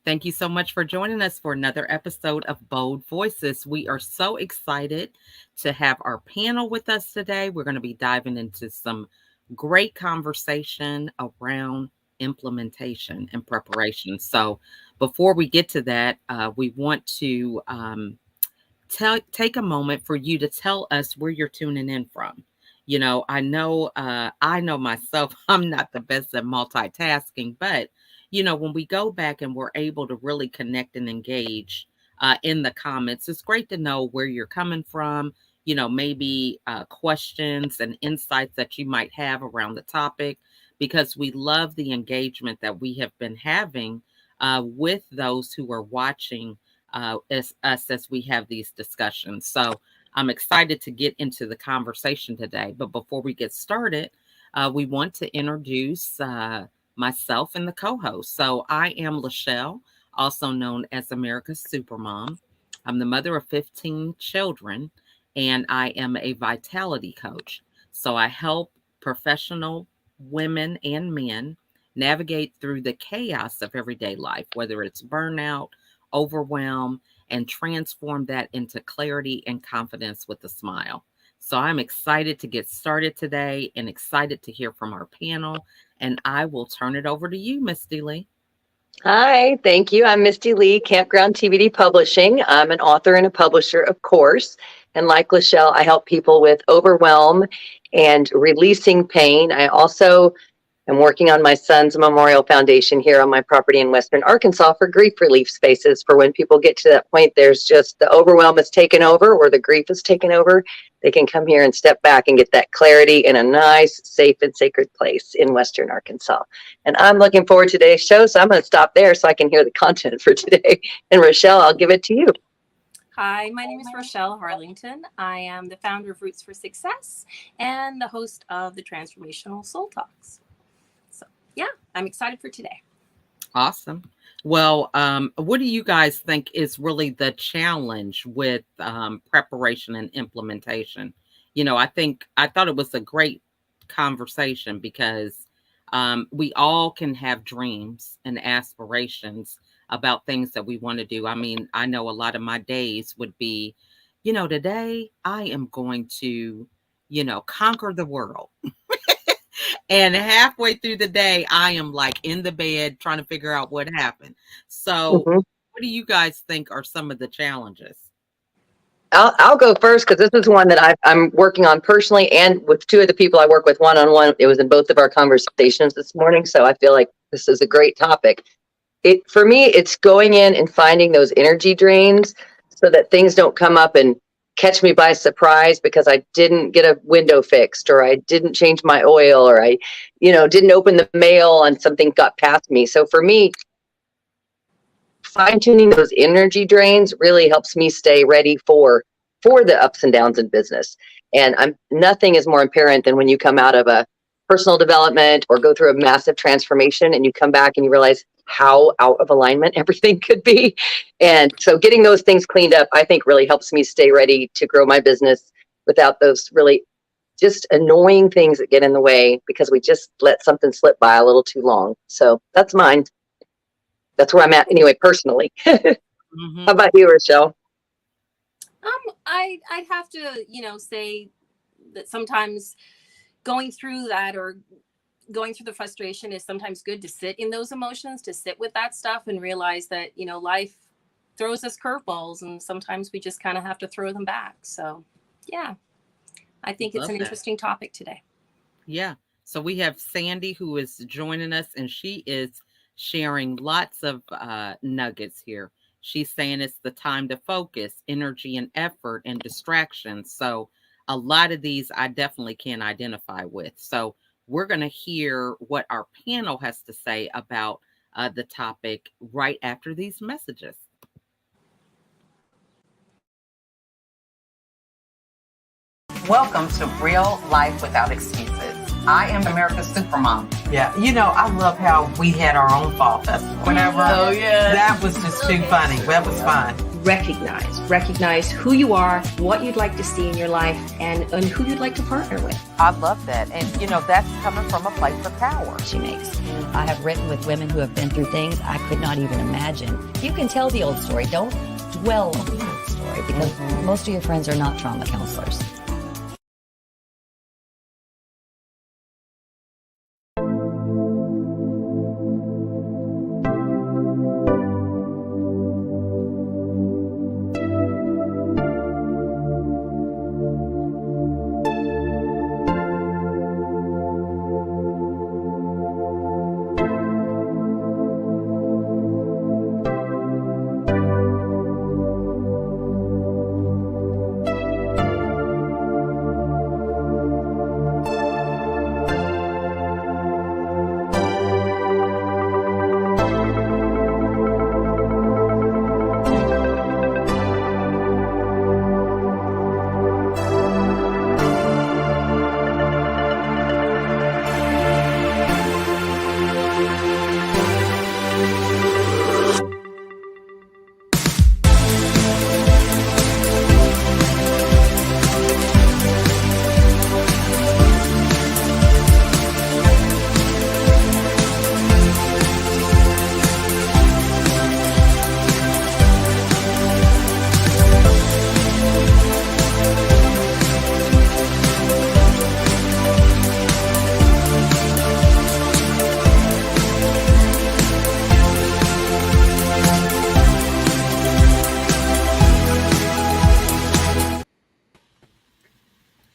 Thank you so much for joining us for another episode of Bold Voices. We are so excited to have our panel with us today. We're going to be diving into some great conversation around implementation and preparation. So, before we get to that, we want to take a moment for you to tell us where you're tuning in from. I know myself, I'm not the best at multitasking, but when we go back and we're able to really connect and engage in the comments, it's great to know where you're coming from. Maybe questions and insights that you might have around the topic, because we love the engagement that we have been having with those who are watching as we have these discussions. So I'm excited to get into the conversation today. But before we get started, we want to introduce myself and the co-host. So I am LaChelle, also known as America's Supermom. I'm the mother of 15 children, and I am a vitality coach. So I help professional women and men navigate through the chaos of everyday life, whether it's burnout, overwhelm, and transform that into clarity and confidence with a smile. So I'm excited to get started today and excited to hear from our panel. And I will turn it over to you, Mistilei. Hi, thank you. I'm Mistilei, Campground TBD Publishing. I'm an author and a publisher, of course. And like LaChelle, I help people with overwhelm and releasing pain. I also am working on my son's memorial foundation here on my property in Western Arkansas for grief relief spaces, for when people get to that point, there's just the overwhelm has taken over or the grief has taken over. They can come here and step back and get that clarity in a nice, safe, and sacred place in Western Arkansas. And I'm looking forward to today's show, so I'm going to stop there so I can hear the content for today. And Raschell, I'll give it to you. Hi, my name is Raschell Harlingten. I am the founder of Roots for Success and the host of the Transformational Soul Talks. So, yeah, I'm excited for today. Awesome. Well, what do you guys think is really the challenge with preparation and implementation? I thought it was a great conversation because we all can have dreams and aspirations about things that we want to do. I mean, I know a lot of my days would be, today I am going to, conquer the world. And halfway through the day, I am like in the bed trying to figure out what happened. So what do you guys think are some of the challenges? I'll go first because this is one that I'm working on personally and with two of the people I work with one-on-one. It was in both of our conversations this morning. So I feel like this is a great topic. For me, it's going in and finding those energy drains so that things don't come up and catch me by surprise because I didn't get a window fixed, or I didn't change my oil, or I, didn't open the mail and something got past me. So for me, fine-tuning those energy drains really helps me stay ready for the ups and downs in business. And nothing is more apparent than when you come out of a personal development or go through a massive transformation and you come back and you realize how out of alignment everything could be. And so getting those things cleaned up, I think, really helps me stay ready to grow my business without those really just annoying things that get in the way because we just let something slip by a little too long. So that's mine. That's where I'm at anyway, personally. How about you, Raschell? I'd have to, say that sometimes going through that or going through the frustration is sometimes good to sit in those emotions, to sit with that stuff and realize that, life throws us curveballs and sometimes we just kind of have to throw them back. So, yeah, I think it's an interesting topic today. Yeah. So we have Sandy who is joining us, and she is sharing lots of nuggets here. She's saying it's the time to focus, energy and effort and distractions. So a lot of these I definitely can identify with. So we're going to hear what our panel has to say about the topic right after these messages. Welcome to Real Life Without Excuses. I am America's Supermom. Yeah, I love how we had our own fall festival. Whenever, that was just too funny. That was fun. recognize who you are, what you'd like to see in your life, and who you'd like to partner with. I love that. And, you know, that's coming from a place of power. She makes. I have written with women who have been through things I could not even imagine. You can tell the old story. Don't dwell on the old story, because most of your friends are not trauma counselors.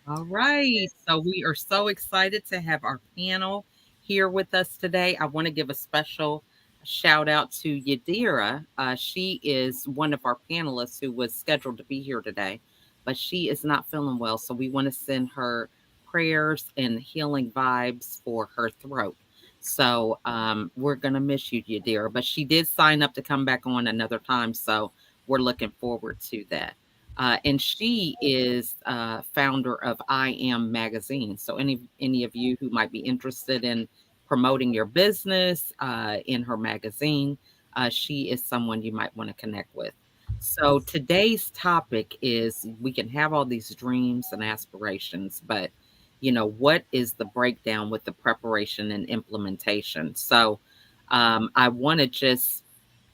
All right. So we are so excited to have our panel here with us today. I want to give a special shout out to Yadira. She is one of our panelists who was scheduled to be here today, but she is not feeling well. So we want to send her prayers and healing vibes for her throat. So we're going to miss you, Yadira, but she did sign up to come back on another time. So we're looking forward to that. And she is founder of I Am Magazine. So any of you who might be interested in promoting your business in her magazine, she is someone you might want to connect with. So today's topic is, we can have all these dreams and aspirations, but you know, what is the breakdown with the preparation and implementation? So I want to just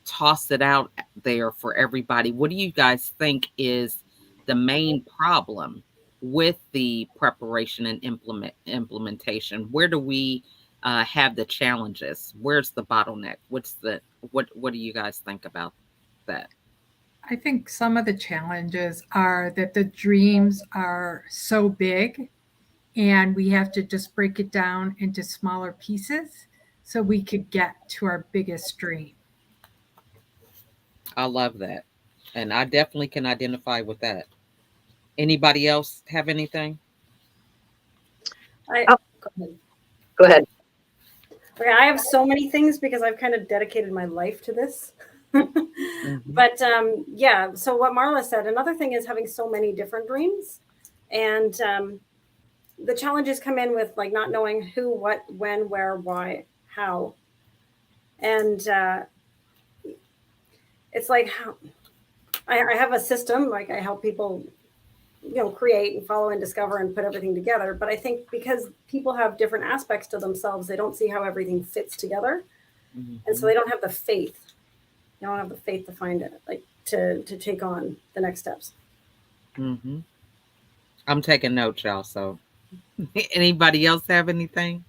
toss it out there for everybody. What do you guys think is the main problem with the preparation and implementation? Where do we have the challenges? Where's the bottleneck? What do you guys think about that? I think some of the challenges are that the dreams are so big, and we have to just break it down into smaller pieces so we could get to our biggest dream. I love that. And I definitely can identify with that. Anybody else have anything? Go ahead. Okay, I have so many things because I've kind of dedicated my life to this. But yeah, so what Marla said, another thing is having so many different dreams. And the challenges come in with like not knowing who, what, when, where, why, how. And it's like how I have a system, like I help people, you know, create and follow and discover and put everything together. But I think because people have different aspects to themselves, they don't see how everything fits together. And so they don't have the faith. They don't have the faith to find it, like to take on the next steps. I'm taking notes, y'all. So anybody else have anything?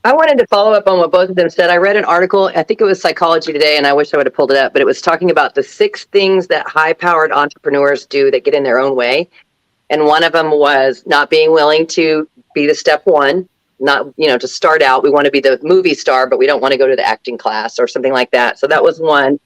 I wanted to follow up on what both of them said. I read an article, I think it was Psychology Today, and I wish I would have pulled it up, but it was talking about the 6 things that high-powered entrepreneurs do that get in their own way. And one of them was not being willing to be the step one, not, you know, to start out. We want to be the movie star, but we don't want to go to the acting class or something like that. So that was one.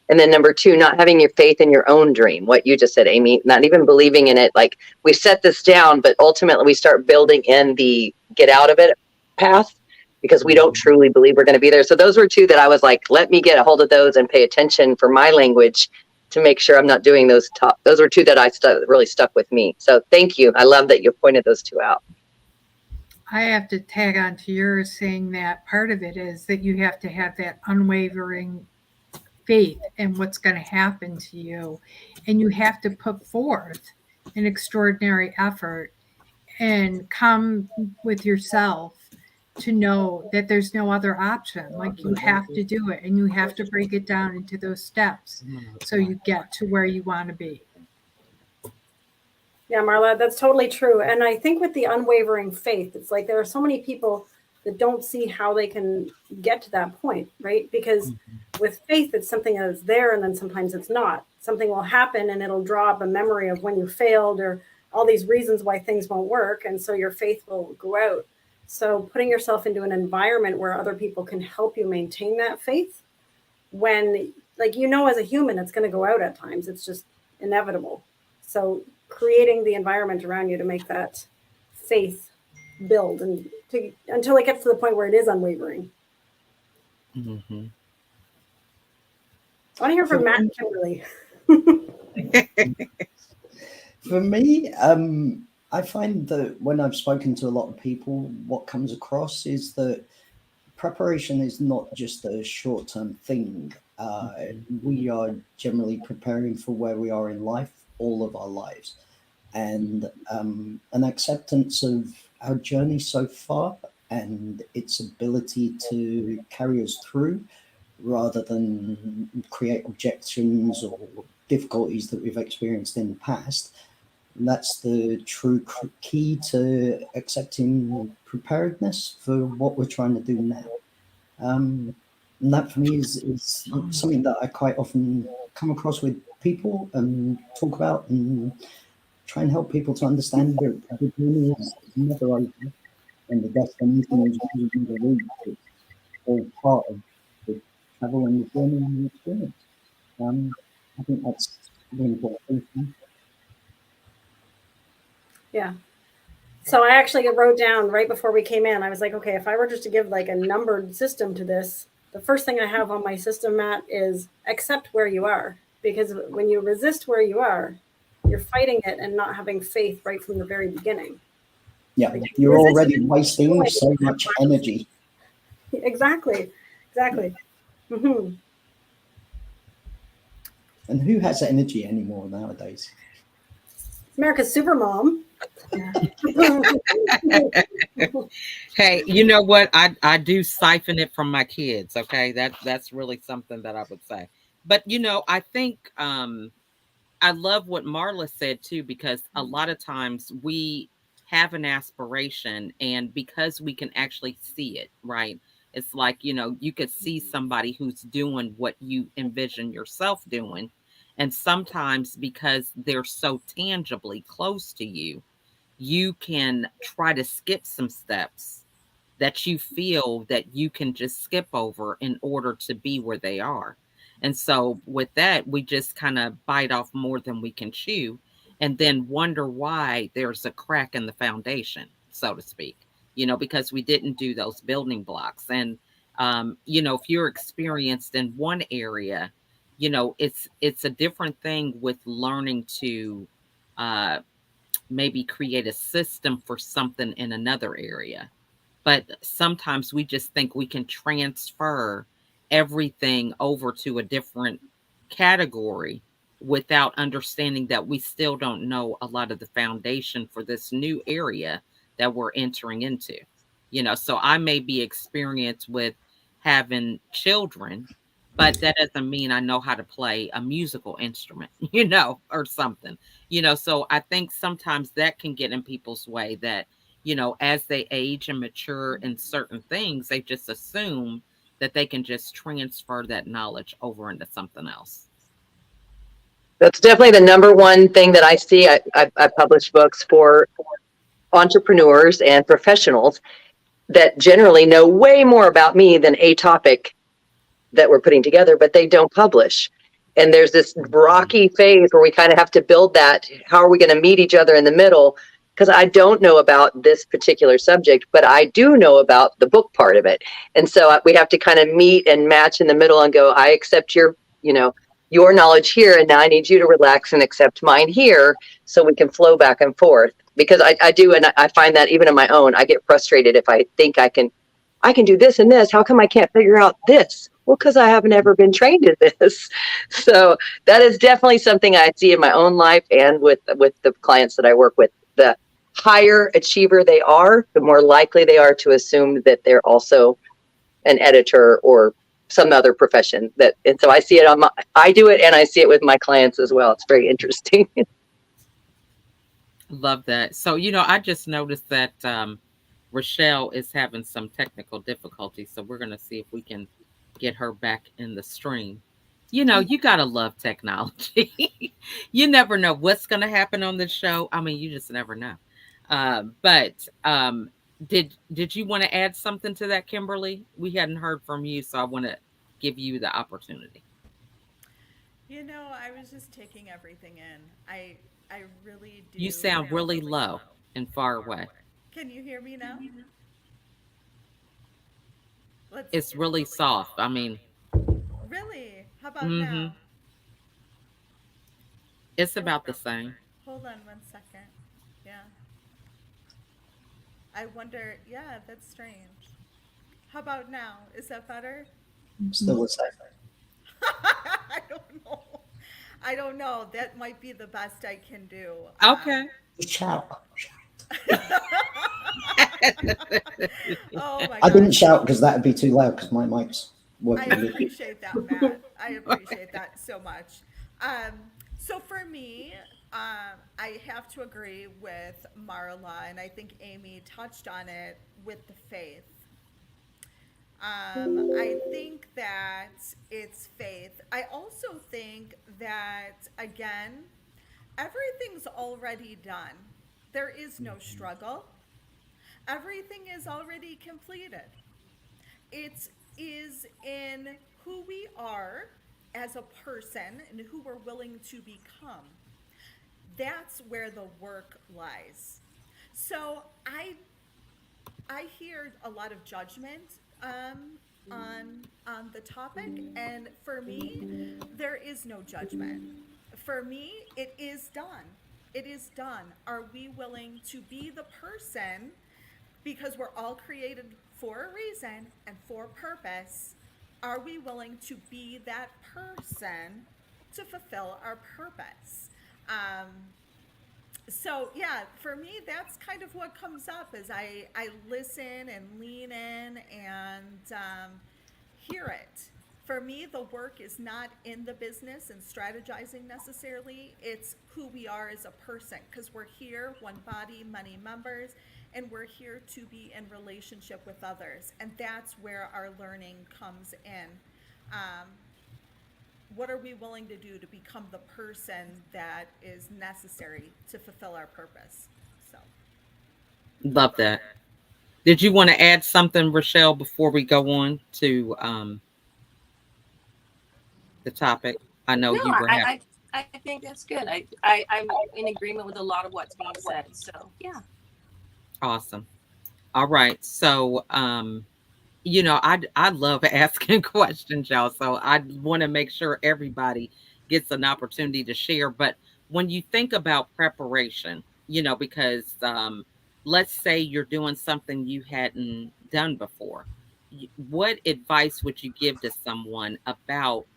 And then number 2, not having your faith in your own dream. What you just said, Amy, not even believing in it. Like, we set this down, but ultimately we start building in the get out of it path, because we don't truly believe we're going to be there. So those were 2 that I was like, let me get a hold of those and pay attention for my language to make sure I'm not doing those top. Those were 2 that really stuck with me. So thank you. I love that you pointed those 2 out. I have to tag on to yours, saying that part of it is that you have to have that unwavering faith in what's going to happen to you. And you have to put forth an extraordinary effort and come with yourself to know that there's no other option. Like, you have to do it, and you have to break it down into those steps so you get to where you want to be. Yeah, Marla, that's totally true. And I think with the unwavering faith, it's like there are so many people that don't see how they can get to that point, right? Because with faith, it's something that's there, and then sometimes it's not. Something will happen and it'll draw up a memory of when you failed or all these reasons why things won't work. And so your faith will go out. So putting yourself into an environment where other people can help you maintain that faith, when, like, you know, as a human, it's going to go out at times. It's just inevitable. So creating the environment around you to make that faith build and until it gets to the point where it is unwavering. Mm-hmm. I want to hear from Matt and Kimberly. For me, I find that when I've spoken to a lot of people, what comes across is that preparation is not just a short-term thing. We are generally preparing for where we are in life, all of our lives, and an acceptance of our journey so far and its ability to carry us through rather than create objections or difficulties that we've experienced in the past. And that's the true key to accepting preparedness for what we're trying to do now. And that for me is something that I quite often come across with people and talk about and try and help people to understand that the journey is never over and the destination is usually the route. It's all part of the travel and the journey and the experience. I think that's really important. Yeah. So I actually wrote down right before we came in, I was like, okay, if I were just to give like a numbered system to this, the first thing I have on my system, Matt, is accept where you are. Because when you resist where you are, you're fighting it and not having faith right from the very beginning. Yeah, like, you're already wasting so much energy. Exactly. Mm-hmm. And who has energy anymore nowadays? America's Supermom. Hey, you know what? I do siphon it from my kids. Okay, that's really something that I would say. But you know, I think I love what Marla said too, because a lot of times we have an aspiration, and because we can actually see it, right? It's like, you know, you could see somebody who's doing what you envision yourself doing. And sometimes because they're so tangibly close to you, you can try to skip some steps that you feel that you can just skip over in order to be where they are. And so with that, we just kind of bite off more than we can chew and then wonder why there's a crack in the foundation, so to speak, you know, because we didn't do those building blocks. And, you know, if you're experienced in one area, you know, it's a different thing with learning to maybe create a system for something in another area. But sometimes we just think we can transfer everything over to a different category without understanding that we still don't know a lot of the foundation for this new area that we're entering into. You know, so I may be experienced with having children, but that doesn't mean I know how to play a musical instrument, you know, or something, you know. So I think sometimes that can get in people's way that, you know, as they age and mature in certain things, they just assume that they can just transfer that knowledge over into something else. That's definitely the number one thing that I see. I publish books for entrepreneurs and professionals that generally know way more about me than a topic that we're putting together, but they don't publish. And there's this rocky phase where we kind of have to build that. How are we going to meet each other in the middle? Because I don't know about this particular subject, but I do know about the book part of it. And so we have to kind of meet and match in the middle and go, I accept your, you know, your knowledge here, and now I need you to relax and accept mine here, so we can flow back and forth. Because I do, and I find that even on my own, I get frustrated if I think I can do this and this. How come I can't figure out this? Well, because I haven't ever been trained in this. So that is definitely something I see in my own life and with the clients that I work with. The higher achiever they are, the more likely they are to assume that they're also an editor or some other profession. And so I see it I do it, and I see it with my clients as well. It's very interesting. Love that. So, I just noticed that Raschell is having some technical difficulties. So we're going to see if we can get her back in the stream. You got to love technology. You never know what's going to happen on this show. I mean, you just never know. But did you want to add something to that, Kimberly? We hadn't heard from you, so I want to give you the opportunity. I was just taking everything in. I really do. You sound really low and far away. Can you hear me now? It's really soft. I mean, really? How about now? It's about the same. Hold on 1 second. Yeah. I wonder, yeah, that's strange. How about now? Is that better? Still the same. I don't know. That might be the best I can do. Okay. Shout. Oh my God. I didn't shout because that would be too loud because my mic's working. I appreciate that, Matt. I appreciate that so much. So for me, I have to agree with Marla, and I think Amy touched on it with the faith. I think that it's faith. I also think that, again, everything's already done. There is no struggle. Everything is already completed. It is in who we are as a person and who we're willing to become. That's where the work lies. So I hear a lot of judgment on the topic, and for me, there is no judgment. For me, it is done. It is done. Are we willing to be the person, because we're all created for a reason and for purpose? Are we willing to be that person to fulfill our purpose? So yeah, for me, that's kind of what comes up as I listen and lean in and hear it. For me, the work is not in the business and strategizing necessarily. It's who we are as a person, because we're here, one body, many members, and we're here to be in relationship with others. And that's where our learning comes in. What are we willing to do to become the person that is necessary to fulfill our purpose? So, love that. Did you want to add something, Raschell, before we go on to the topic? I know you were happy. I think that's good. I'm in agreement with a lot of what's being said. So yeah. Awesome. All right. So I love asking questions, y'all. So I want to make sure everybody gets an opportunity to share. But when you think about preparation, because let's say you're doing something you hadn't done before, what advice would you give to someone about,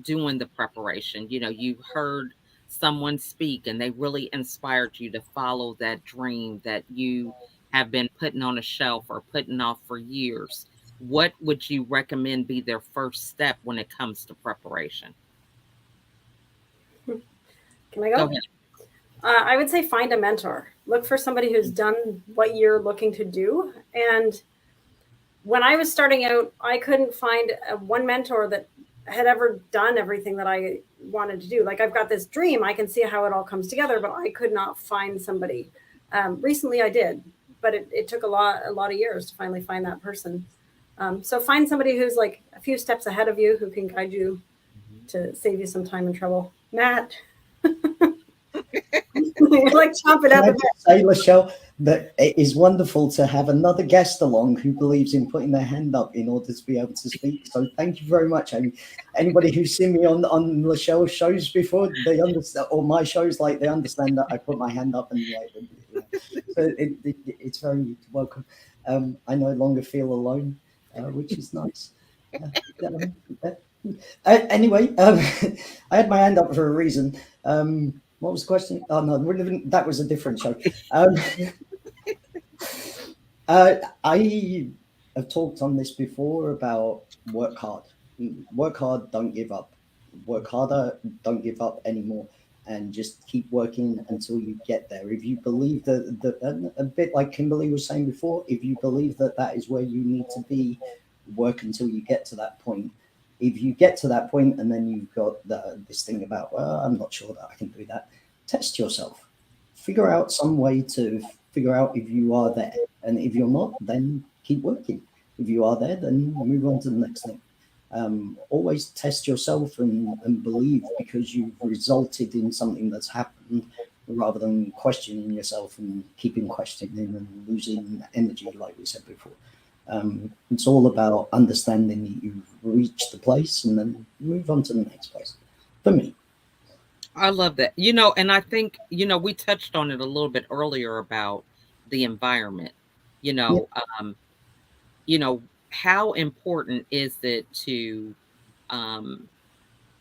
doing the preparation? You heard someone speak and they really inspired you to follow that dream that you have been putting on a shelf or putting off for years. What would you recommend be their first step when it comes to preparation? Can I go? Go ahead. I would say find a mentor. Look for somebody who's done what you're looking to do. And when I was starting out, I couldn't find one mentor that had ever done everything that I wanted to do. Like, I've got this dream, I can see how it all comes together, but I could not find somebody. Recently I did, but it took a lot of years to finally find that person. So find somebody who's like a few steps ahead of you, who can guide you to save you some time and trouble. Matt. You're like chomping at the bit. Say, LaChelle, that it is wonderful to have another guest along who believes in putting their hand up in order to be able to speak. So thank you very much, Amy. Anybody who's seen me on LaChelle's shows before, they understand, or my shows, like, they understand that I put my hand up, and so it's very welcome. I no longer feel alone, which is nice. Um, uh, anyway, I had my hand up for a reason. What was the question? Oh no, that was a different show. Um, I have talked on this before about work hard. Work hard, don't give up. Work harder, don't give up anymore, and just keep working until you get there. If you believe that, a bit like Kimberly was saying before, if you believe that that is where you need to be, work until you get to that point. If you get to that point and then you've got this thing about, well, I'm not sure that I can do that, test yourself. Figure out some way to figure out if you are there. And if you're not, then keep working. If you are there, then move on to the next thing. Always test yourself and believe, because you've resulted in something that's happened, rather than questioning yourself and keeping questioning and losing energy, like we said before. It's all about understanding that you've reached the place and then move on to the next place. For me. I love that. And I think, we touched on it a little bit earlier about the environment. You Yeah. know, um, you know, how important is it to um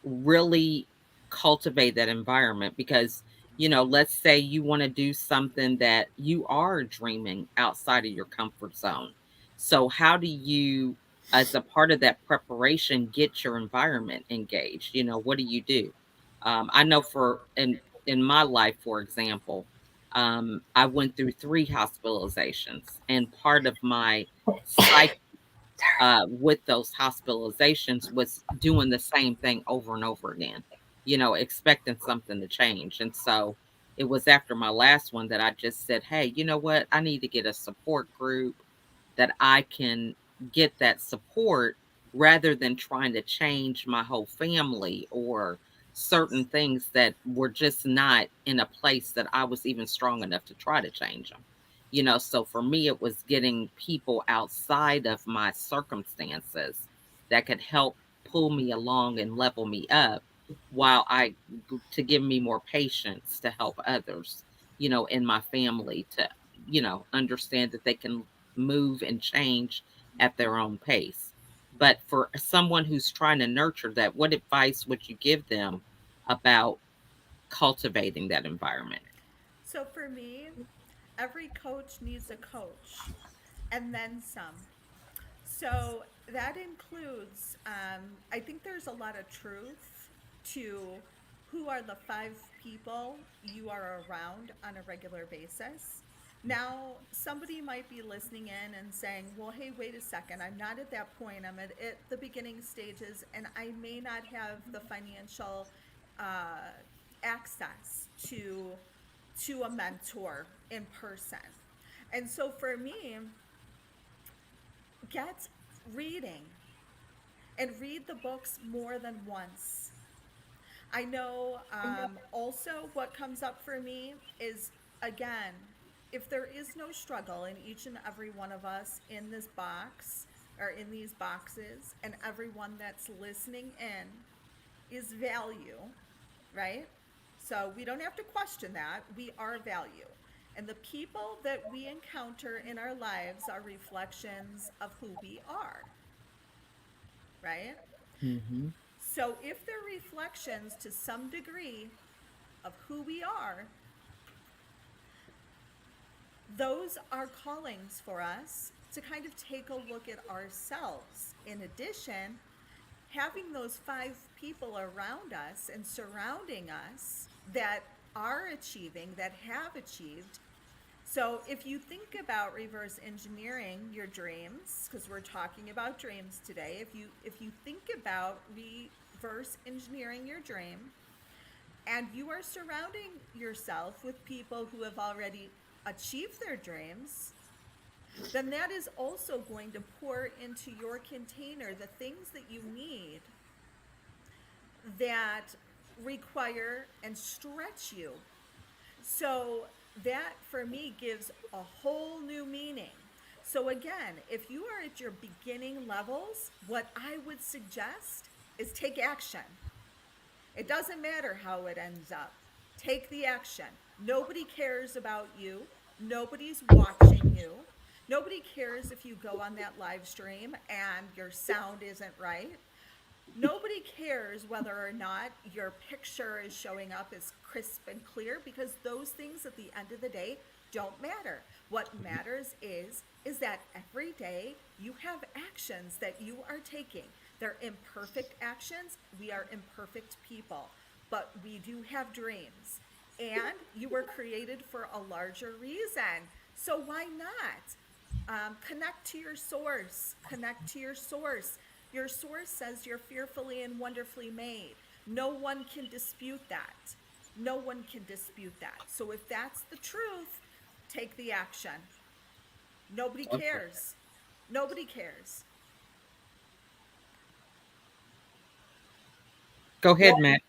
really cultivate that environment? Because let's say you want to do something that you are dreaming outside of your comfort zone. So how do you, as a part of that preparation, get your environment engaged? What do you do? I know for in my life, for example, I went through 3 hospitalizations, and part of my psych with those hospitalizations was doing the same thing over and over again, expecting something to change. And so it was after my last one that I just said, hey, you know what? I need to get a support group that I can get that support, rather than trying to change my whole family or certain things that were just not in a place that I was even strong enough to try to change them. So for me, it was getting people outside of my circumstances that could help pull me along and level me up, while to give me more patience to help others, in my family, to, understand that they can move and change at their own pace. But for someone who's trying to nurture that, what advice would you give them about cultivating that environment? So for me, every coach needs a coach and then some. So that includes, I think there's a lot of truth to who are the 5 people you are around on a regular basis. Now, somebody might be listening in and saying, well, hey, wait a second, I'm not at that point. I'm at the beginning stages, and I may not have the financial uh, access to a mentor in person. And so for me, get reading and read the books more than once. I know also what comes up for me is, again, if there is no struggle in each and every one of us in this box or in these boxes, and everyone that's listening in is value, right? So we don't have to question that. We are value. And the people that we encounter in our lives are reflections of who we are, right? Mm-hmm. So if they're reflections to some degree of who we are, those are callings for us to kind of take a look at ourselves. In addition, having those 5 people around us and surrounding us that are achieving, that have achieved. So if you think about reverse engineering your dreams, because we're talking about dreams today, if you think about reverse engineering your dream, and you are surrounding yourself with people who have already achieved their dreams, then that is also going to pour into your container the things that you need that require and stretch you. So that for me gives a whole new meaning. So again, if you are at your beginning levels, what I would suggest is take action. It doesn't matter how it ends up. Take the action. Nobody cares about you. Nobody's watching you. Nobody cares if you go on that live stream and your sound isn't right. Nobody cares whether or not your picture is showing up as crisp and clear, because those things at the end of the day don't matter. What matters is that every day you have actions that you are taking. They're imperfect actions. We are imperfect people, but we do have dreams, and you were created for a larger reason. So why not? Connect to your source. Connect to your source. Your source says you're fearfully and wonderfully made. No one can dispute that. No one can dispute that. So if that's the truth, take the action. Nobody cares. Nobody cares. Go ahead, Matt.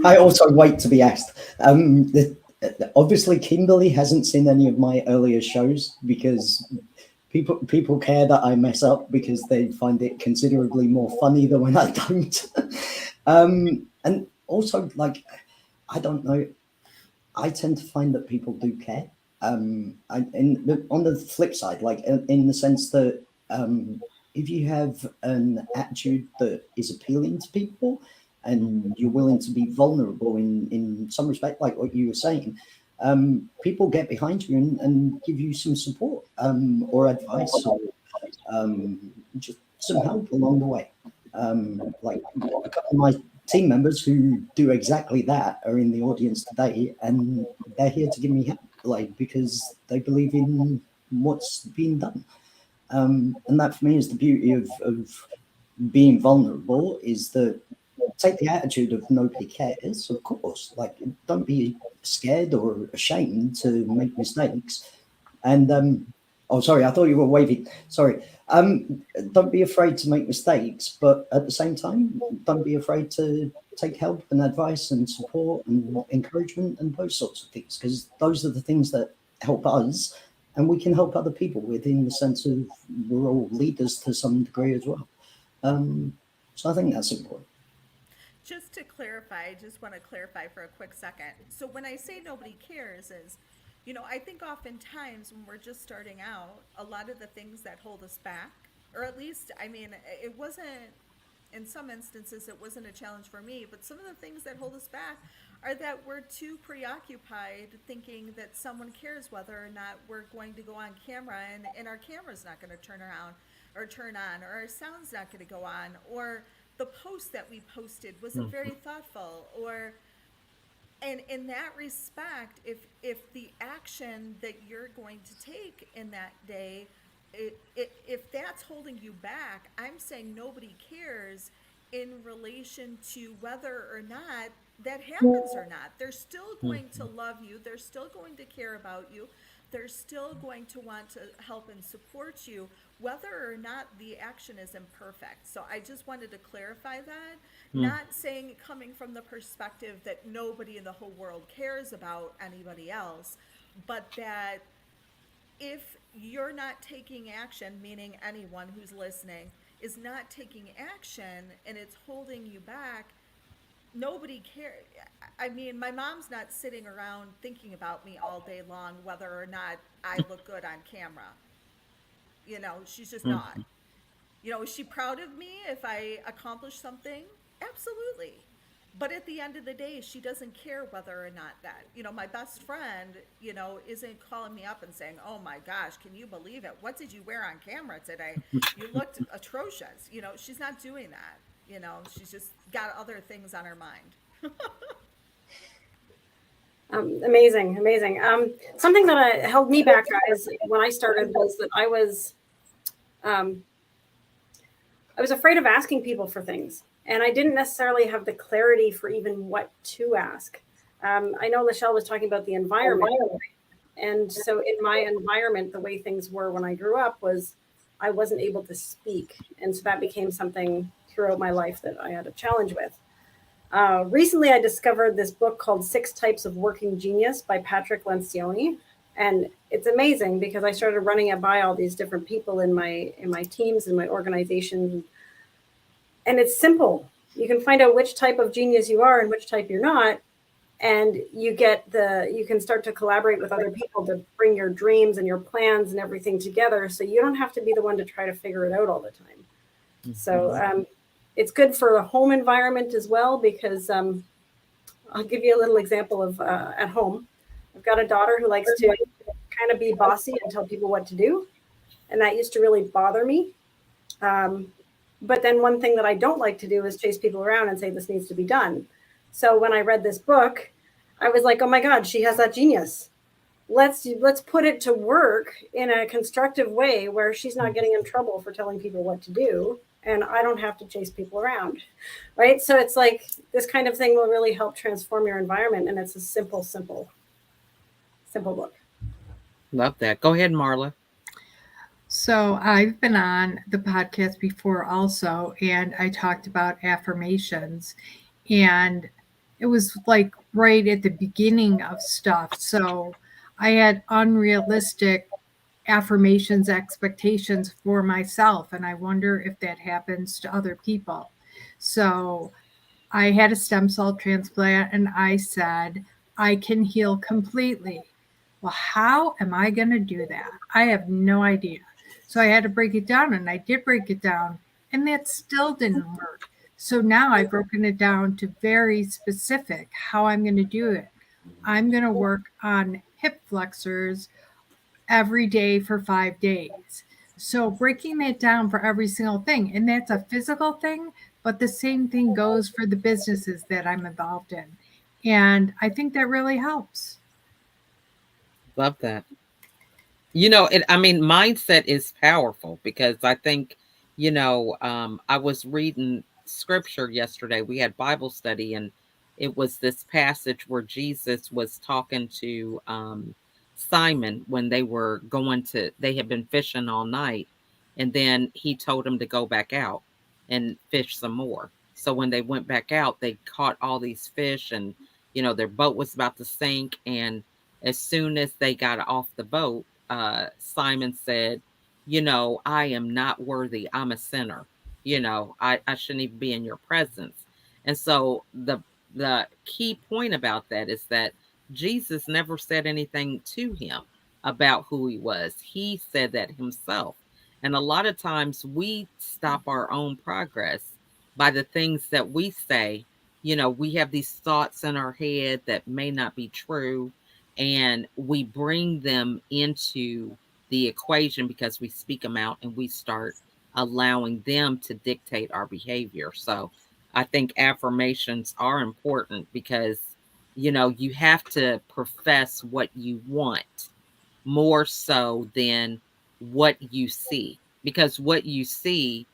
I also wait to be asked. Obviously, Kimberly hasn't seen any of my earlier shows because people care that I mess up because they find it considerably more funny than when I don't. And also, like, I don't know, I tend to find that people do care. On the flip side, like in the sense that if you have an attitude that is appealing to people and you're willing to be vulnerable in some respect, like what you were saying, people get behind you and give you some support or advice or just some help along the way. Like a couple of my team members who do exactly that are in the audience today, and they're here to give me help, like, because they believe in what's being done. And that for me is the beauty of being vulnerable, is that take the attitude of nobody cares, of course. Like, don't be scared or ashamed to make mistakes. And oh, sorry, I thought you were waving. Sorry. Don't be afraid to make mistakes, but at the same time, don't be afraid to take help and advice and support and encouragement and those sorts of things, because those are the things that help us, and we can help other people within the sense of we're all leaders to some degree as well. So I think that's important. Just to clarify, I just want to clarify for a quick second. So when I say nobody cares is, you know, I think oftentimes when we're just starting out, a lot of the things that hold us back, or at least, I mean, it wasn't, in some instances, it wasn't a challenge for me, but some of the things that hold us back are that we're too preoccupied thinking that someone cares whether or not we're going to go on camera, and our camera's not going to turn around or turn on, or our sound's not going to go on, or the post that we posted wasn't very thoughtful, or, and in that respect, if the action that you're going to take in that day, if that's holding you back, I'm saying nobody cares in relation to whether or not that happens or not. They're still going to love you. They're still going to care about you. They're still going to want to help and support you, whether or not the action is imperfect. So I just wanted to clarify that, not saying coming from the perspective that nobody in the whole world cares about anybody else, but that if you're not taking action, meaning anyone who's listening is not taking action and it's holding you back, nobody cares. I mean, my mom's not sitting around thinking about me all day long, whether or not I look good on camera. You know, she's just not. You know, is she proud of me if I accomplish something? Absolutely. But at the end of the day, she doesn't care whether or not that, you know, my best friend, you know, isn't calling me up and saying, oh my gosh, can you believe it? What did you wear on camera today? You looked atrocious. You know, she's not doing that. You know, she's just got other things on her mind. Amazing. Something that held me back, guys, when I started was that I was afraid of asking people for things, and I didn't necessarily have the clarity for even what to ask. I know LaChelle was talking about the environment, and so in my environment, the way things were when I grew up was I wasn't able to speak, and so that became something throughout my life that I had a challenge with. Recently, I discovered this book called 6 Types of Working Genius by Patrick Lencioni. And it's amazing because I started running it by all these different people in my teams, in my organizations. And it's simple. You can find out which type of genius you are and which type you're not and you can start to collaborate with other people to bring your dreams and your plans and everything together, so you don't have to be the one to try to figure it out all the time. Mm-hmm. So it's good for a home environment as well, because I'll give you a little example of at home. I've got a daughter who likes to kind of be bossy and tell people what to do, and that used to really bother me. But then one thing that I don't like to do is chase people around and say this needs to be done. So when I read this book, I was like, oh my God, she has that genius. Let's put it to work in a constructive way where she's not getting in trouble for telling people what to do, and I don't have to chase people around, right? So it's like this kind of thing will really help transform your environment, and it's a simple book. Love that. Go ahead, Marla. So I've been on the podcast before also, and I talked about affirmations, and it was like right at the beginning of stuff. So I had unrealistic affirmations, expectations for myself, and I wonder if that happens to other people. So I had a stem cell transplant, and I said, I can heal completely. Well, how am I going to do that? I have no idea. So I had to break it down, and I did break it down, and that still didn't work. So now I've broken it down to very specific how I'm going to do it. I'm going to work on hip flexors every day for 5 days. So breaking that down for every single thing, and that's a physical thing, but the same thing goes for the businesses that I'm involved in. And I think that really helps. Love that. Mindset is powerful, because I think, I was reading scripture yesterday. We had Bible study, and it was this passage where Jesus was talking to Simon when they had been fishing all night. And then he told him to go back out and fish some more. So when they went back out, they caught all these fish, and, their boat was about to sink. And as soon as they got off the boat, Simon said, I am not worthy. I'm a sinner. I shouldn't even be in your presence. And so the key point about that is that Jesus never said anything to him about who he was. He said that himself. And a lot of times we stop our own progress by the things that we say. We have these thoughts in our head that may not be true, and we bring them into the equation because we speak them out, and we start allowing them to dictate our behavior. So I think affirmations are important, because you have to profess what you want more so than what you see, because what you see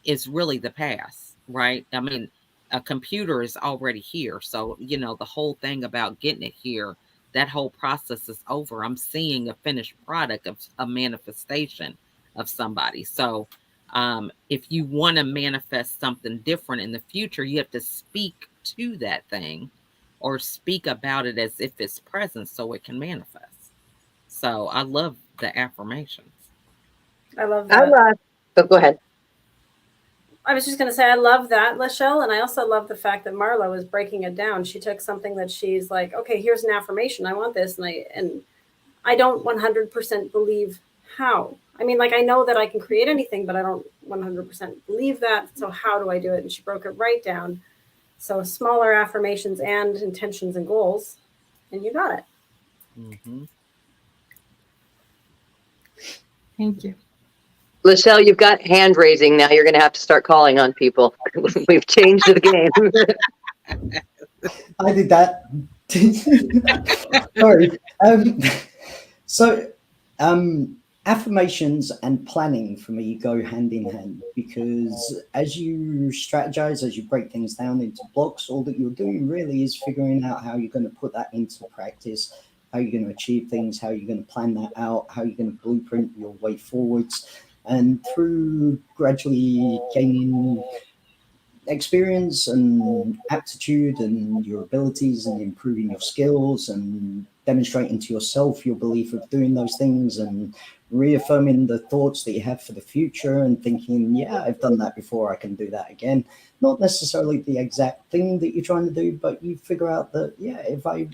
is really the past, right? I mean, a computer is already here. So, the whole thing about getting it here, that whole process is over. I'm seeing a finished product of a manifestation of somebody. So, if you want to manifest something different in the future, you have to speak to that thing, or speak about it as if it's present so it can manifest. So I love the affirmations. I love that. Go ahead. I was just going to say, I love that, LaChelle. And I also love the fact that Marla was breaking it down. She took something that she's like, okay, here's an affirmation. I want this. And I don't 100% believe how. I mean, like, I know that I can create anything, but I don't 100% believe that. So how do I do it? And she broke it right down. So smaller affirmations and intentions and goals, and you got it. Mm-hmm. Thank you. LaChelle, you've got hand raising now. You're going to have to start calling on people. We've changed the game. I did that. Sorry. Affirmations and planning for me go hand in hand, because as you strategize, as you break things down into blocks, all that you're doing really is figuring out how you're going to put that into practice, how you're going to achieve things, how you're going to plan that out, how you're going to blueprint your way forwards. And through gradually gaining experience and aptitude and your abilities and improving your skills and demonstrating to yourself your belief of doing those things and reaffirming the thoughts that you have for the future and thinking, yeah, I've done that before, I can do that again. Not necessarily the exact thing that you're trying to do, but you figure out that, yeah, if I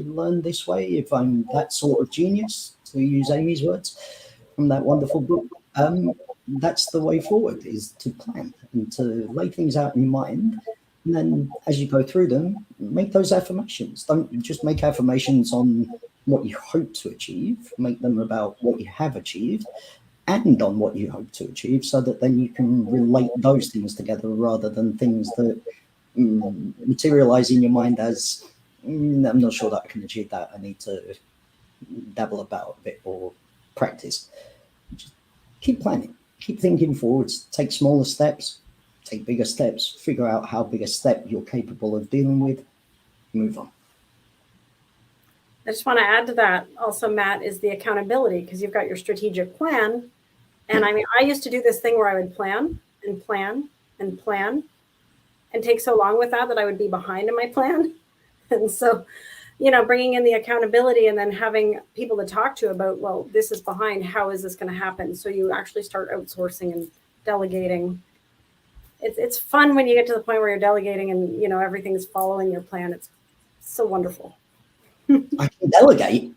learn this way, if I'm that sort of genius, to use Amy's words from that wonderful book, that's the way forward, is to plan and to lay things out in your mind. And then as you go through them, make those affirmations. Don't just make affirmations on what you hope to achieve. Make them about what you have achieved and on what you hope to achieve, so that then you can relate those things together rather than things that materialize in your mind as, I'm not sure that I can achieve that. I need to dabble about a bit or practice. Just keep planning, keep thinking forwards, take smaller steps, take bigger steps, figure out how big a step you're capable of dealing with, move on. I just want to add to that also, Matt, is the accountability, because you've got your strategic plan. And I mean, I used to do this thing where I would plan and plan and plan and take so long with that I would be behind in my plan. And so, you know, bringing in the accountability and then having people to talk to about, well, this is behind, how is this going to happen? So you actually start outsourcing and delegating. It's fun when you get to the point where you're delegating and, you know, everything's following your plan. It's so wonderful. I can delegate.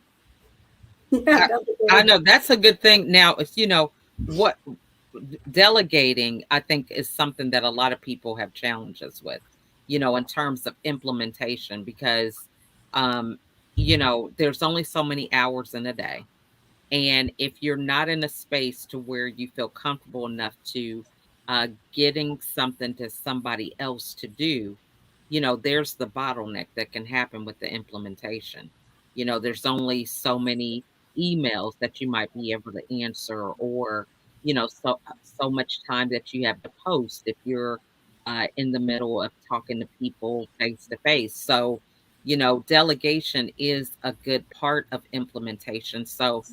Yeah, I know that's a good thing. Now, if you know what delegating, I think, is something that a lot of people have challenges with, you know, in terms of implementation, because, you know, there's only so many hours in a day. And if you're not in a space to where you feel comfortable enough to getting something to somebody else to do, you know, there's the bottleneck that can happen with the implementation. You know, there's only so many emails that you might be able to answer, or, you know, so much time that you have to post if you're in the middle of talking to people face to face. So, you know, delegation is a good part of implementation. So,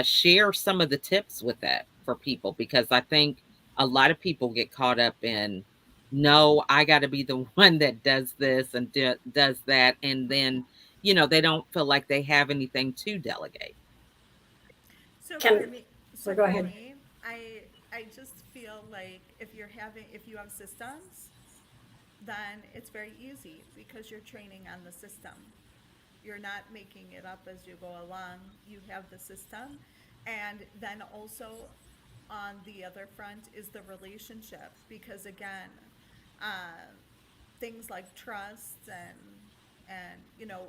share some of the tips with that for people, because I think a lot of people get caught up in, no, I got to be the one that does this and does that. And then, you know, they don't feel like they have anything to delegate. So Can- for me, so go ahead. me, I just feel like if you have systems, then it's very easy because you're training on the system. You're not making it up as you go along. You have the system. And then also on the other front is the relationship, because again, things like trust and you know,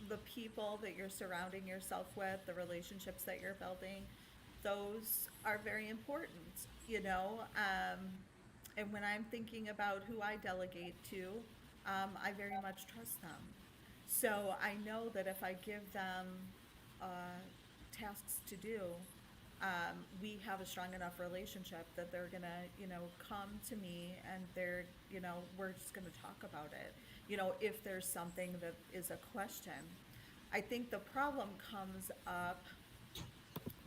the people that you're surrounding yourself with, the relationships that you're building, those are very important, you know. And when I'm thinking about who I delegate to, I very much trust them. So I know that if I give them tasks to do, we have a strong enough relationship that they're gonna, you know, come to me and they're, you know, we're just gonna talk about it. You know, if there's something that is a question. I think the problem comes up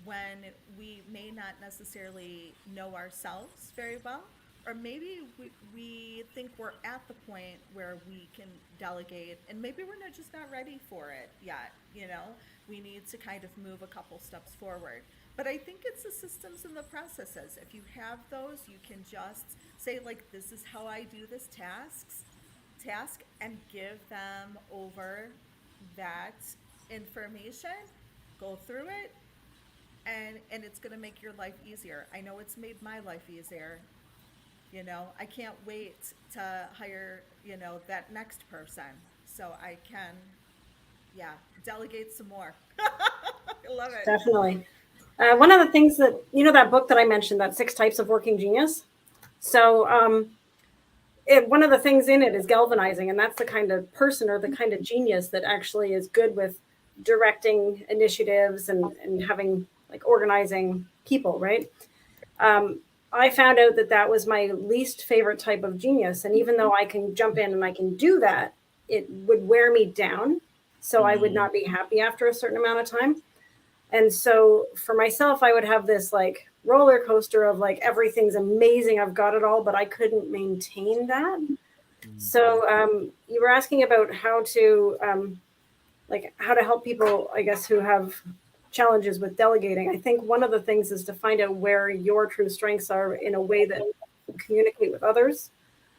when we may not necessarily know ourselves very well, or maybe we think we're at the point where we can delegate, and maybe we're just not ready for it yet, you know? We need to kind of move a couple steps forward. But I think it's the systems and the processes. If you have those, you can just say, like, this is how I do this task, and give them over that information, go through it, and it's going to make your life easier. I know it's made my life easier. You know, I can't wait to hire, you know, that next person so I can, yeah, delegate some more. I love it. Definitely. One of the things that, you know, that book that I mentioned, that 6 Types of Working Genius. So one of the things in it is galvanizing, and that's the kind of person or the kind of genius that actually is good with directing initiatives and having, like, organizing people, right? I found out that was my least favorite type of genius. And even though I can jump in and I can do that, it would wear me down. So I would not be happy after a certain amount of time. And so for myself, I would have this, like, roller coaster of, like, everything's amazing, I've got it all, but I couldn't maintain that. So you were asking about how to like how to help people, I guess, who have challenges with delegating. I think one of the things is to find out where your true strengths are in a way that you communicate with others.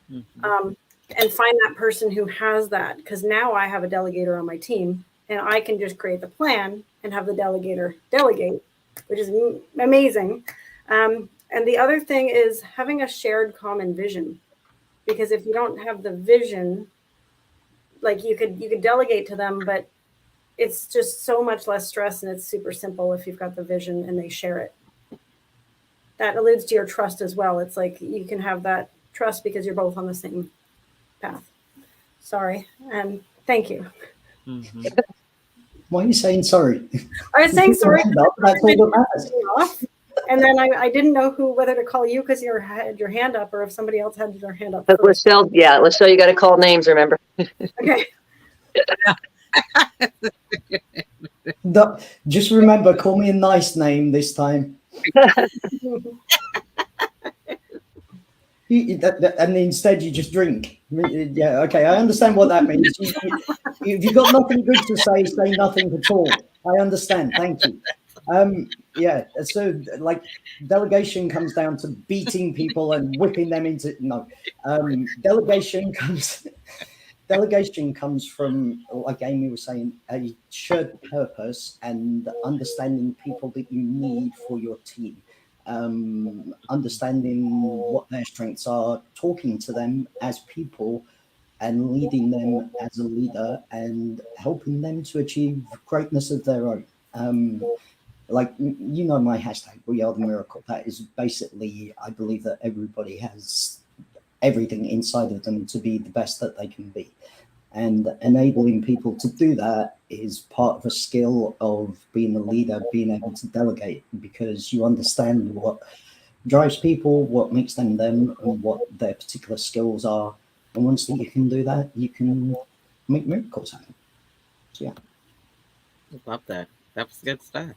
And find that person who has that, because now I have a delegator on my team and I can just create the plan and have the delegator delegate, which is amazing. And the other thing is having a shared common vision, because if you don't have the vision, like you could delegate to them, but it's just so much less stress and it's super simple if you've got the vision and they share it. That alludes to your trust as well. It's like you can have that trust because you're both on the same path. Sorry, and thank you. Why are you saying sorry? I was saying sorry. That's all that matters. And then I didn't know whether to call you because you had your hand up, or if somebody else had their hand up. LaChelle, LaChelle, you got to call names, remember? Okay. Just remember, call me a nice name this time. And instead you just drink. Yeah, okay, I understand what that means. If you've got nothing good to say nothing at all. I understand, thank you. Yeah, so like delegation comes down to beating people and whipping them into, no. Delegation comes from, like Amy was saying, a shared purpose and understanding people that you need for your team. Understanding what their strengths are, talking to them as people and leading them as a leader and helping them to achieve greatness of their own. Like, you know, my hashtag, We Are the Miracle. That is basically, I believe that everybody has everything inside of them to be the best that they can be. And enabling people to do that is part of a skill of being a leader, being able to delegate, because you understand what drives people, what makes them them, and what their particular skills are. And once that you can do that, you can make miracles happen. So, yeah. Love that. That was good stuff.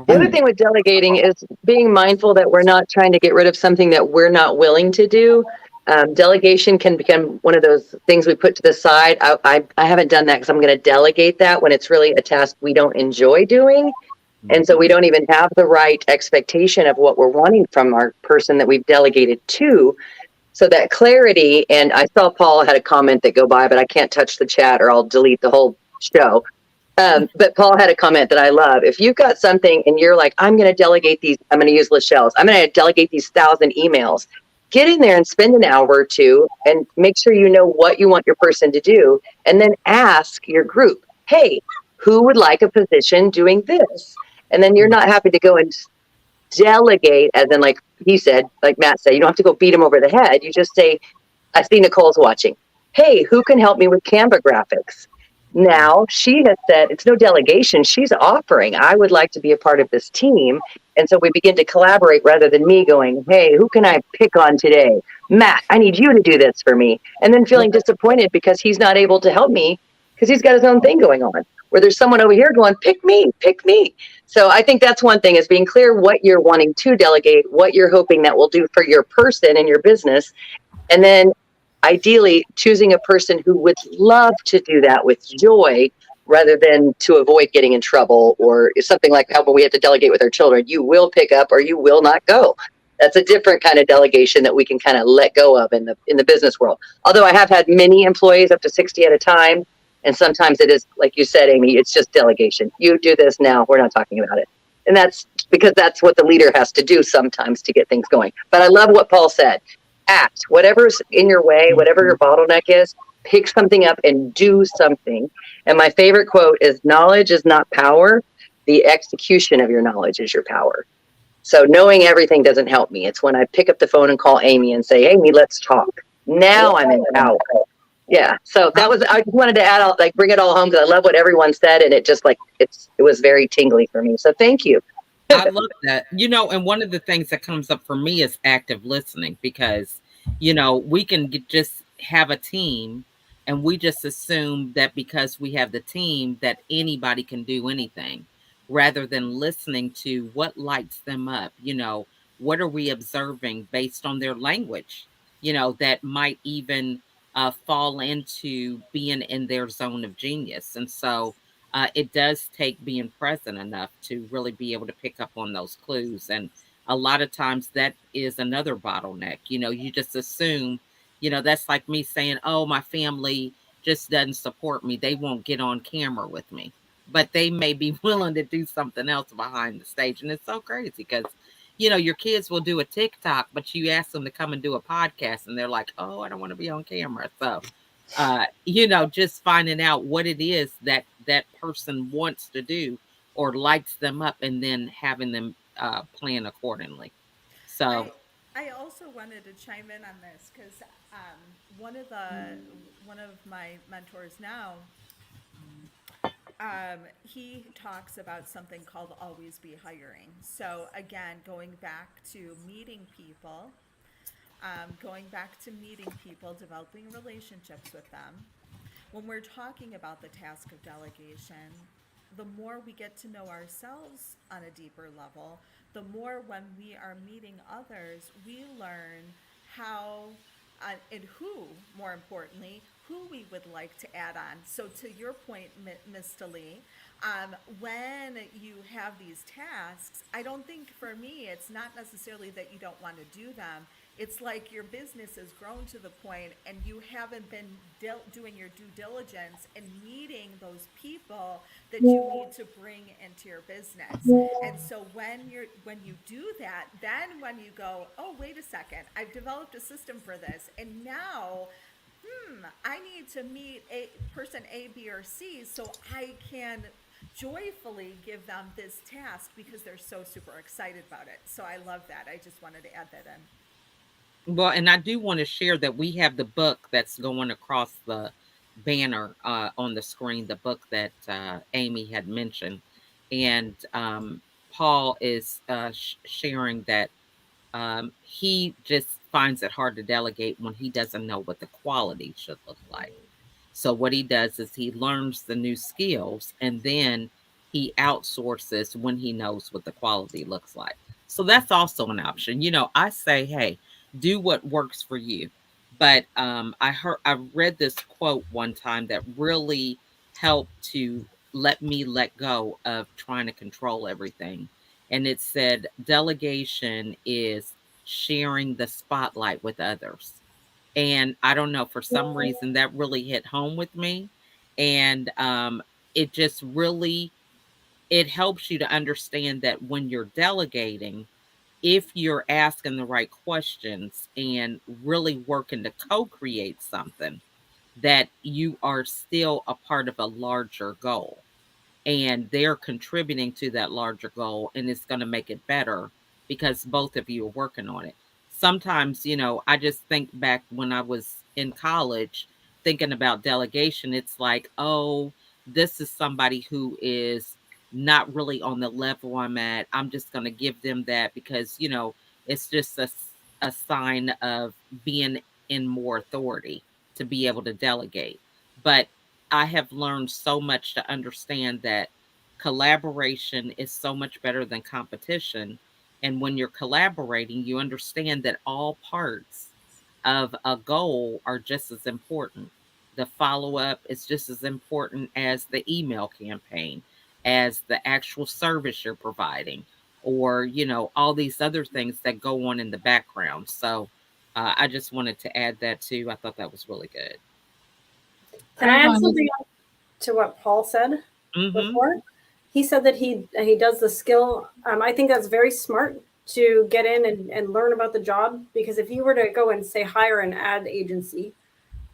The other thing with delegating is being mindful that we're not trying to get rid of something that we're not willing to do. Delegation can become one of those things we put to the side. I haven't done that because I'm going to delegate that when it's really a task we don't enjoy doing. And so we don't even have the right expectation of what we're wanting from our person that we've delegated to. So that clarity, and I saw Paul had a comment that go by, but I can't touch the chat or I'll delete the whole show. But Paul had a comment that I love. If you've got something and you're like, I'm going to delegate these, I'm going to use LaChelle's, I'm going to delegate these 1,000 emails. Get in there and spend an hour or two and make sure you know what you want your person to do. And then ask your group, hey, who would like a position doing this? And then you're not having to go and delegate, as in like he said, like Matt said, you don't have to go beat him over the head. You just say, I see Nicole's watching. Hey, who can help me with Canva graphics? Now she has said it's no delegation. She's offering, I would like to be a part of this team. And so we begin to collaborate rather than me going, hey, who can I pick on today? Matt, I need you to do this for me. And then feeling disappointed because he's not able to help me because he's got his own thing going on. Where there's someone over here going, pick me, pick me. So I think that's one thing, is being clear what you're wanting to delegate, what you're hoping that will do for your person and your business. And then ideally choosing a person who would love to do that with joy rather than to avoid getting in trouble, or something like how when we have to delegate with our children, you will pick up or you will not go. That's a different kind of delegation that we can kind of let go of in the business world. Although I have had many employees up to 60 at a time. And sometimes it is, like you said, Amy, it's just delegation. You do this now, we're not talking about it. And that's because that's what the leader has to do sometimes to get things going. But I love what Paul said. Act, whatever's in your way, whatever your bottleneck is, pick something up and do something. And my favorite quote is, knowledge is not power. The execution of your knowledge is your power. So knowing everything doesn't help me. It's when I pick up the phone and call Amy and say, Amy, let's talk. Now I'm in power. Yeah. So that was, I just wanted to add, like, bring it all home because I love what everyone said. And it just like, it was very tingly for me. So thank you. I love that. You know, and one of the things that comes up for me is active listening, because, you know, we can just have a team and we just assume that because we have the team that anybody can do anything, rather than listening to what lights them up. You know, what are we observing based on their language, you know, that might even fall into being in their zone of genius. And so it does take being present enough to really be able to pick up on those clues. And a lot of times that is another bottleneck. You just assume, that's like me saying, oh, my family just doesn't support me. They won't get on camera with me, but they may be willing to do something else behind the stage. And it's so crazy because, your kids will do a TikTok, but you ask them to come and do a podcast and they're like, oh, I don't want to be on camera. So, just finding out what it is that that person wants to do or lights them up and then having them plan accordingly. So, I also wanted to chime in on this because one of my mentors now, he talks about something called always be hiring. So again, going back to meeting people, developing relationships with them. When we're talking about the task of delegation, the more we get to know ourselves on a deeper level, the more when we are meeting others, we learn how and who, more importantly, who we would like to add on. So to your point, Mistilei, when you have these tasks, I don't think for me, it's not necessarily that you don't want to do them. It's like your business has grown to the point and you haven't been doing your due diligence and meeting those people that you need to bring into your business. And so when you do that, then when you go, oh, wait a second, I've developed a system for this, and now I need to meet a person A, B, or C so I can joyfully give them this task because they're so super excited about it. So I love that. I just wanted to add that in. well, and I do want to share that we have the book that's going across the banner on the screen, the book that Amy had mentioned. And Paul is sharing that he just finds it hard to delegate when he doesn't know what the quality should look like. So what he does is he learns the new skills and then he outsources when he knows what the quality looks like. So that's also an option. I say, hey, do what works for you. But I read this quote one time that really helped to let me let go of trying to control everything. And it said delegation is sharing the spotlight with others. And I don't know, for some reason that really hit home with me. And it just really it helps you to understand that when you're delegating, if you're asking the right questions and really working to co-create something, that you are still a part of a larger goal and they're contributing to that larger goal and it's going to make it better because both of you are working on it. Sometimes, I just think back when I was in college thinking about delegation, it's like, oh, this is somebody who is not really on the level I'm at. I'm just going to give them that because, it's just a sign of being in more authority to be able to delegate. But I have learned so much to understand that collaboration is so much better than competition. And when you're collaborating, you understand that all parts of a goal are just as important. The follow up is just as important as the email campaign, as the actual service you're providing, or, all these other things that go on in the background. So I just wanted to add that too. I thought that was really good. Can I add something to what Paul said before? He said that he does the skill. I think that's very smart to get in and learn about the job, because if you were to go and say hire an ad agency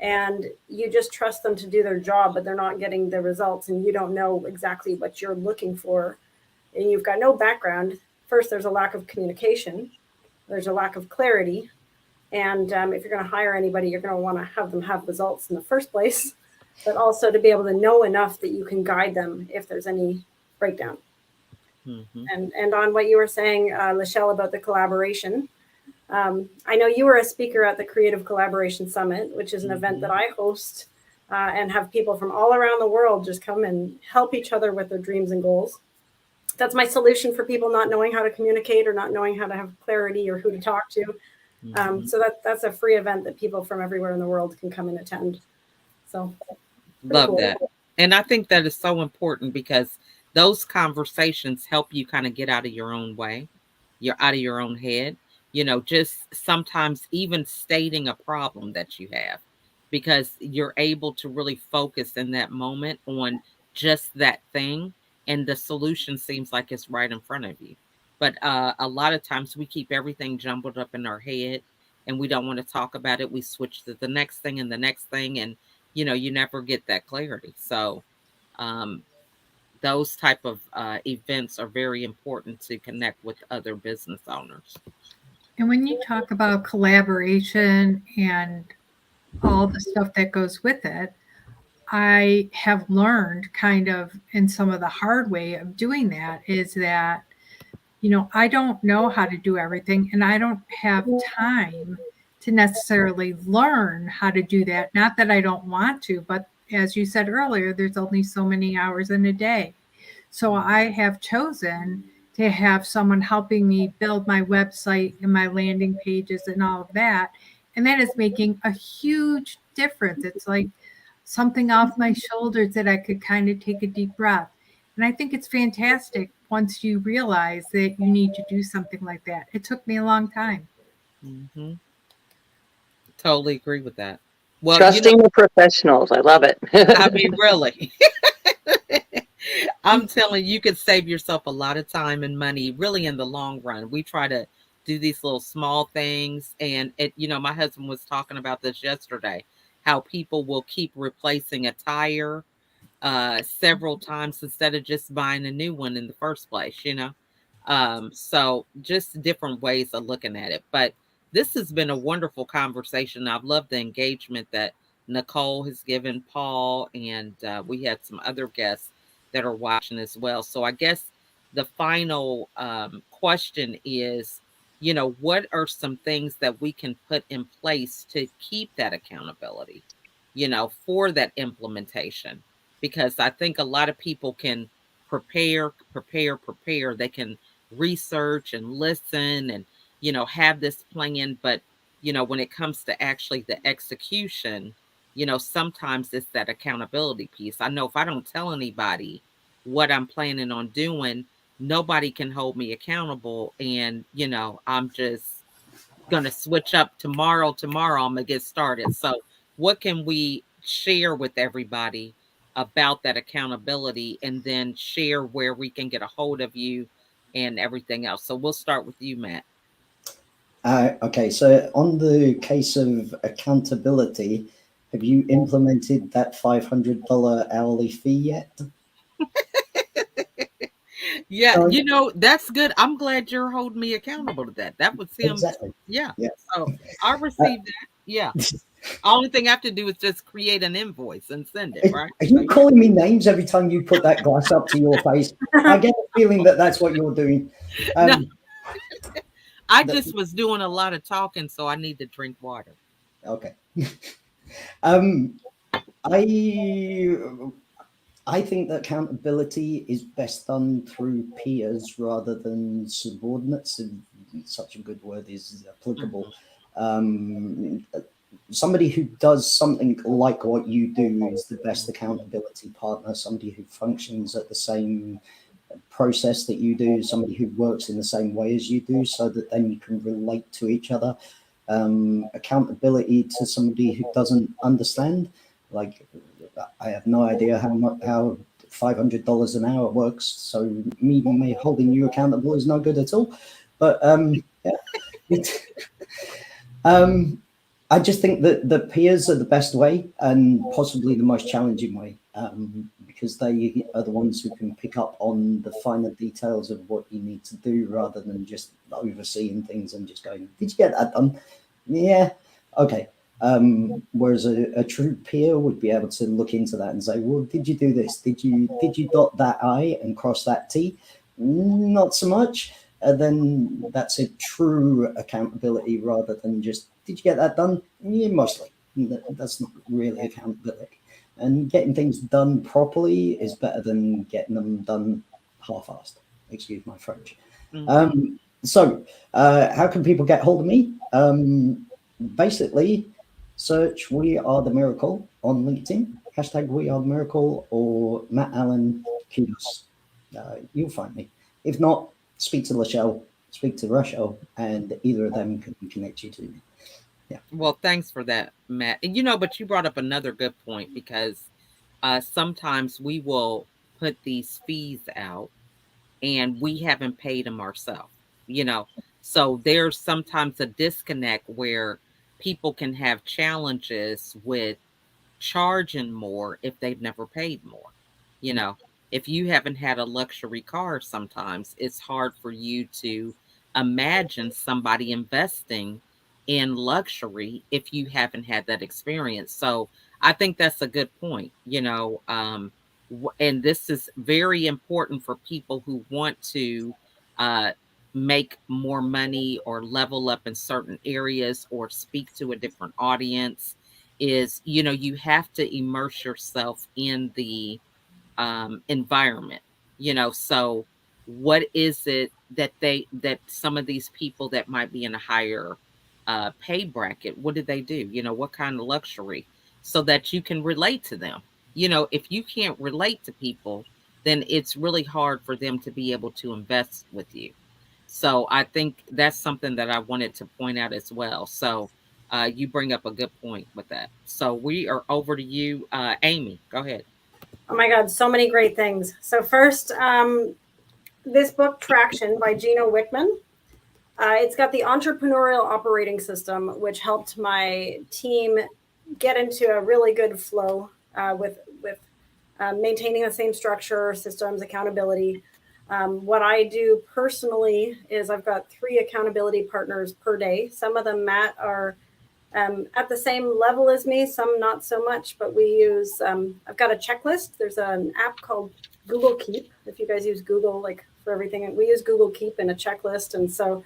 and you just trust them to do their job, but they're not getting the results and you don't know exactly what you're looking for and you've got no background, first, there's a lack of communication. There's a lack of clarity. And if you're going to hire anybody, you're going to want to have them have results in the first place, but also to be able to know enough that you can guide them if there's any breakdown. And on what you were saying, LaChelle, about the collaboration, I know you were a speaker at the Creative Collaboration Summit, which is an event that I host and have people from all around the world just come and help each other with their dreams and goals. That's my solution for people not knowing how to communicate or not knowing how to have clarity or who to talk to. So that's a free event that people from everywhere in the world can come and attend. So Love cool. that. And I think that is so important because those conversations help you kind of get out of your own way. You're out of your own head. Just sometimes even stating a problem that you have, because you're able to really focus in that moment on just that thing, and the solution seems like it's right in front of you. But a lot of times we keep everything jumbled up in our head and we don't want to talk about it. We switch to the next thing and the next thing, and you never get that clarity. So um, those type of events are very important to connect with other business owners. And when you talk about collaboration and all the stuff that goes with it, I have learned kind of in some of the hard way of doing that is that, I don't know how to do everything and I don't have time to necessarily learn how to do that. Not that I don't want to, but as you said earlier, there's only so many hours in a day. So I have chosen to have someone helping me build my website and my landing pages and all of that. And that is making a huge difference. It's like something off my shoulders that I could kind of take a deep breath. And I think it's fantastic once you realize that you need to do something like that. It took me a long time. Mm-hmm. Totally agree with that. Well, Trusting the professionals. I love it. I mean, really. I'm telling you, could save yourself a lot of time and money, really, in the long run. We try to do these little small things. And my husband was talking about this yesterday, how people will keep replacing a tire several times instead of just buying a new one in the first place. So just different ways of looking at it. But this has been a wonderful conversation. I've loved the engagement that Nicole has given Paul, and we had some other guests that are watching as well. So I guess the final question is, what are some things that we can put in place to keep that accountability, for that implementation? Because I think a lot of people can prepare. They can research and listen and, have this plan. But, when it comes to actually the execution, sometimes it's that accountability piece. I know if I don't tell anybody what I'm planning on doing, nobody can hold me accountable. And, I'm just going to switch up tomorrow. I'm going to get started. So what can we share with everybody about that accountability, and then share where we can get a hold of you and everything else? So we'll start with you, Matt. Okay, so on the case of accountability, have you implemented that $500 hourly fee yet? Yeah, that's good. I'm glad you're holding me accountable to that. That would seem Exactly. Yeah. Yeah. So I received that. Yeah. Only thing I have to do is just create an invoice and send it, right? Are you calling me names every time you put that glass up to your face? I get a feeling that that's what you're doing. No. I just was doing a lot of talking, so I need to drink water. Okay. I think that accountability is best done through peers rather than subordinates. Such a good word is applicable. Somebody who does something like what you do is the best accountability partner. Somebody who functions at the same process that you do, somebody who works in the same way as you do, so that then you can relate to each other. Accountability to somebody who doesn't understand, like I have no idea how $500 an hour works, so me holding you accountable is no good at all. But I just think that the peers are the best way, and possibly the most challenging way, because they are the ones who can pick up on the finer details of what you need to do, rather than just overseeing things and just going, "Did you get that done?" Yeah, okay. Whereas a true peer would be able to look into that and say, "Well, did you do this? Did you dot that I and cross that T?" Not so much. Then that's a true accountability rather than just, "Did you get that done?" Yeah, mostly. That's not really accountability. And getting things done properly is better than getting them done half-assed. Excuse my French. So, how can people get hold of me? Basically, search We Are the Miracle on LinkedIn, hashtag We Are the Miracle, or Matt Allen Kudos. You'll find me. If not, speak to LaChelle, speak to Raschell, and either of them can connect you to me. Yeah. Well, thanks for that, Matt. And but you brought up another good point, because sometimes we will put these fees out and we haven't paid them ourselves, you know. So there's sometimes a disconnect where people can have challenges with charging more if they've never paid more. You know, if you haven't had a luxury car, sometimes it's hard for you to imagine somebody investing in luxury if you haven't had that experience. So I think that's a good point, and this is very important for people who want to uh, make more money or level up in certain areas or speak to a different audience. Is you have to immerse yourself in the environment. So what is it that some of these people that might be in a higher pay bracket, what do they do? What kind of luxury, so that you can relate to them. If you can't relate to people, then it's really hard for them to be able to invest with you. So I think that's something that I wanted to point out as well. So you bring up a good point with that. So we are over to you, Amy. Go ahead. Oh my God, so many great things. So first, this book, Traction by Gino Wickman. It's got the entrepreneurial operating system, which helped my team get into a really good flow with maintaining the same structure, systems, accountability. What I do personally is I've got 3 accountability partners per day. Some of them, Matt, are at the same level as me, some not so much, but we use, I've got a checklist. There's an app called Google Keep. If you guys use Google, like for everything, we use Google Keep and a checklist. And so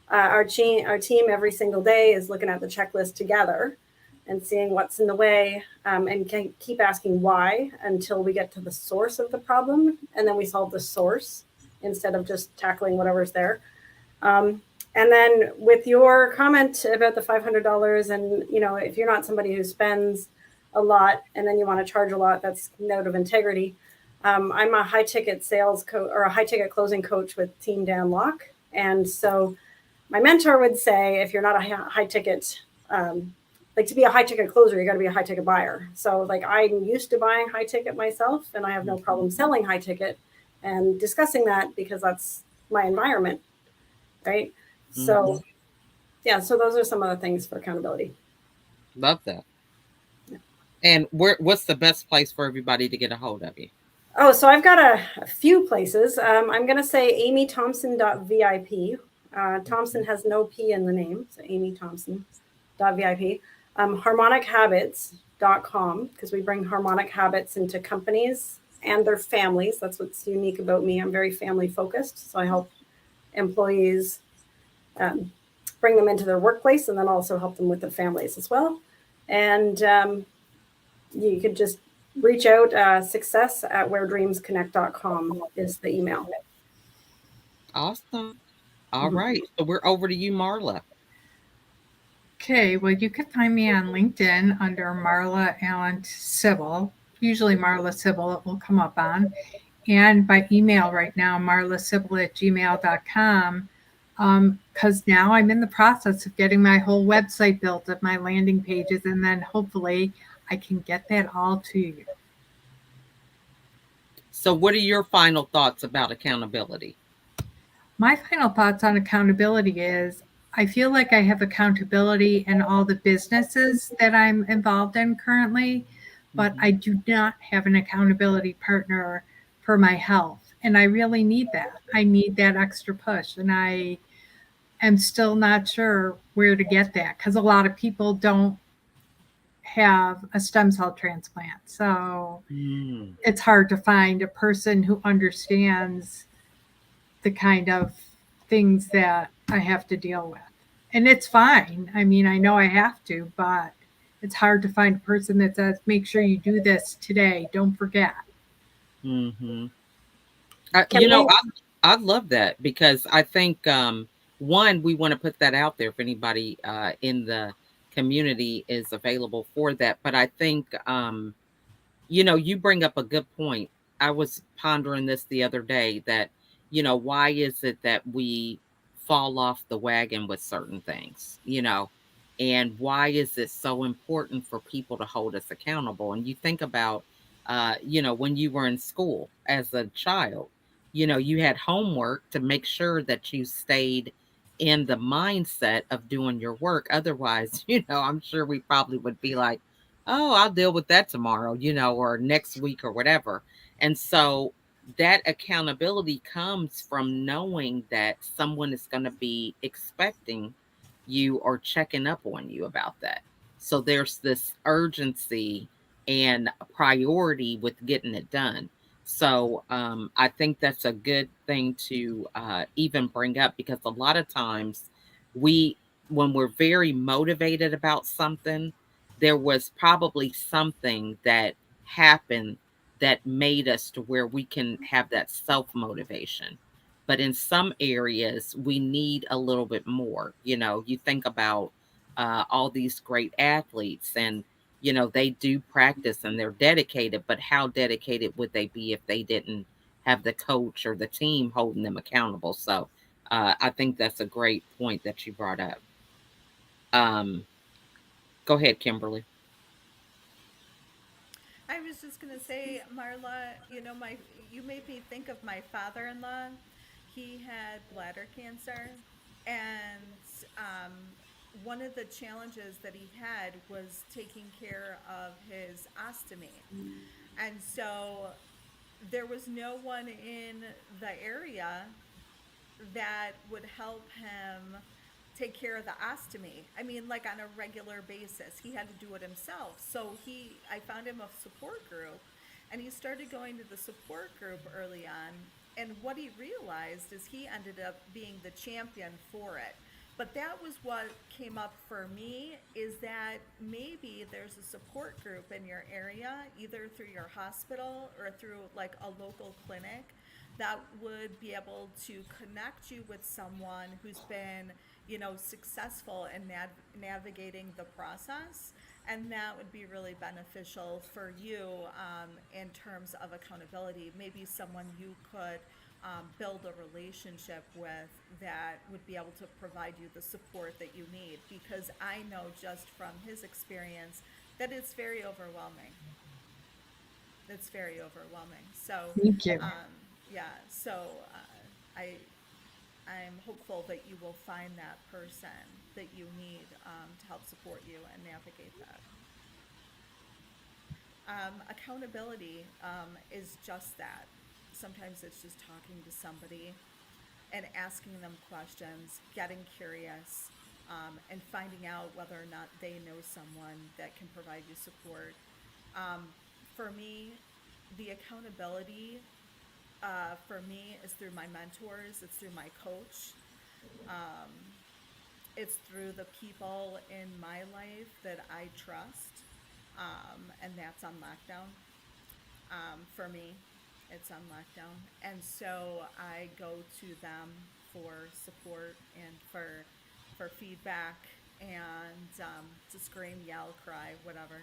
our team every single day is looking at the checklist together and seeing what's in the way, and can keep asking why until we get to the source of the problem. And then we solve the source instead of just tackling whatever's there. And then with your comment about the $500, and if you're not somebody who spends a lot and then you want to charge a lot, that's note of integrity. I'm a high ticket sales coach or a high ticket closing coach with Team Dan Locke. And so my mentor would say, if you're not a high ticket, like to be a high ticket closer, you got to be a high ticket buyer. So like I'm used to buying high ticket myself, and I have no problem selling high ticket and discussing that because that's my environment, right? So, yeah, so those are some of the things for accountability. Love that. Yeah. And what's the best place for everybody to get a hold of you? Oh, so I've got a few places. I'm going to say amythompson.vip. Thompson has no P in the name, so amythompson.vip. Harmonichabits.com, because we bring harmonic habits into companies and their families. That's what's unique about me. I'm very family focused, so I help employees bring them into their workplace and then also help them with their families as well. And you could just reach out, success@wheredreamsconnect.com is the email. Awesome. All right. So we're over to you, Marla. Okay, well, you can find me on LinkedIn under Marla Allen Sybil. Usually Marla Sybil it will come up on. And by email right now, marlasybil@gmail.com. Because now I'm in the process of getting my whole website built of my landing pages, and then hopefully I can get that all to you. So what are your final thoughts about accountability? My final thoughts on accountability is I feel like I have accountability in all the businesses that I'm involved in currently, but I do not have an accountability partner for my health. And I really need that. I need that extra push. And I am still not sure where to get that because a lot of people don't have a stem cell transplant. So it's hard to find a person who understands the kind of things that I have to deal with. And it's fine. I mean, I know I have to, but it's hard to find a person that says, make sure you do this today. Don't forget. I love that because I think, one, we want to put that out there if anybody in the community is available for that. But I think you bring up a good point. I was pondering this the other day that, why is it that we fall off the wagon with certain things, and why is it so important for people to hold us accountable? And you think about, when you were in school as a child, you had homework to make sure that you stayed in the mindset of doing your work. Otherwise, I'm sure we probably would be like, oh, I'll deal with that tomorrow, or next week or whatever. And so that accountability comes from knowing that someone is going to be expecting you or checking up on you about that. So there's this urgency and priority with getting it done. So I think that's a good thing to even bring up, because a lot of times we, when we're very motivated about something, there was probably something that happened that made us to where we can have that self motivation. But in some areas, we need a little bit more. You think about all these great athletes, and, they do practice and they're dedicated, but how dedicated would they be if they didn't have the coach or the team holding them accountable? So I think that's a great point that you brought up. Um, Go ahead, Kimberly. I was just gonna say, Marla, you made me think of my father-in-law. He had bladder cancer, and one of the challenges that he had was taking care of his ostomy. And so there was no one in the area that would help him take care of the ostomy. I mean, like on a regular basis. He had to do it himself. So I found him a support group, and he started going to the support group early on. And what he realized is he ended up being the champion for it. But that was what came up for me, is that maybe there's a support group in your area, either through your hospital or through like a local clinic, that would be able to connect you with someone who's been, successful in navigating the process. And that would be really beneficial for you in terms of accountability. Maybe someone you could build a relationship with that would be able to provide you the support that you need. Because I know just from his experience that it's very overwhelming. It's very overwhelming. So, Thank you. yeah, so I'm hopeful that you will find that person that you need to help support you and navigate that. Accountability is just that. Sometimes it's just talking to somebody and asking them questions, getting curious, and finding out whether or not they know someone that can provide you support. For me, the accountability for me is through my mentors, it's through my coach, it's through the people in my life that I trust, and that's on lockdown. For me, it's on lockdown. And so I go to them for support and for feedback and to scream, yell, cry, whatever.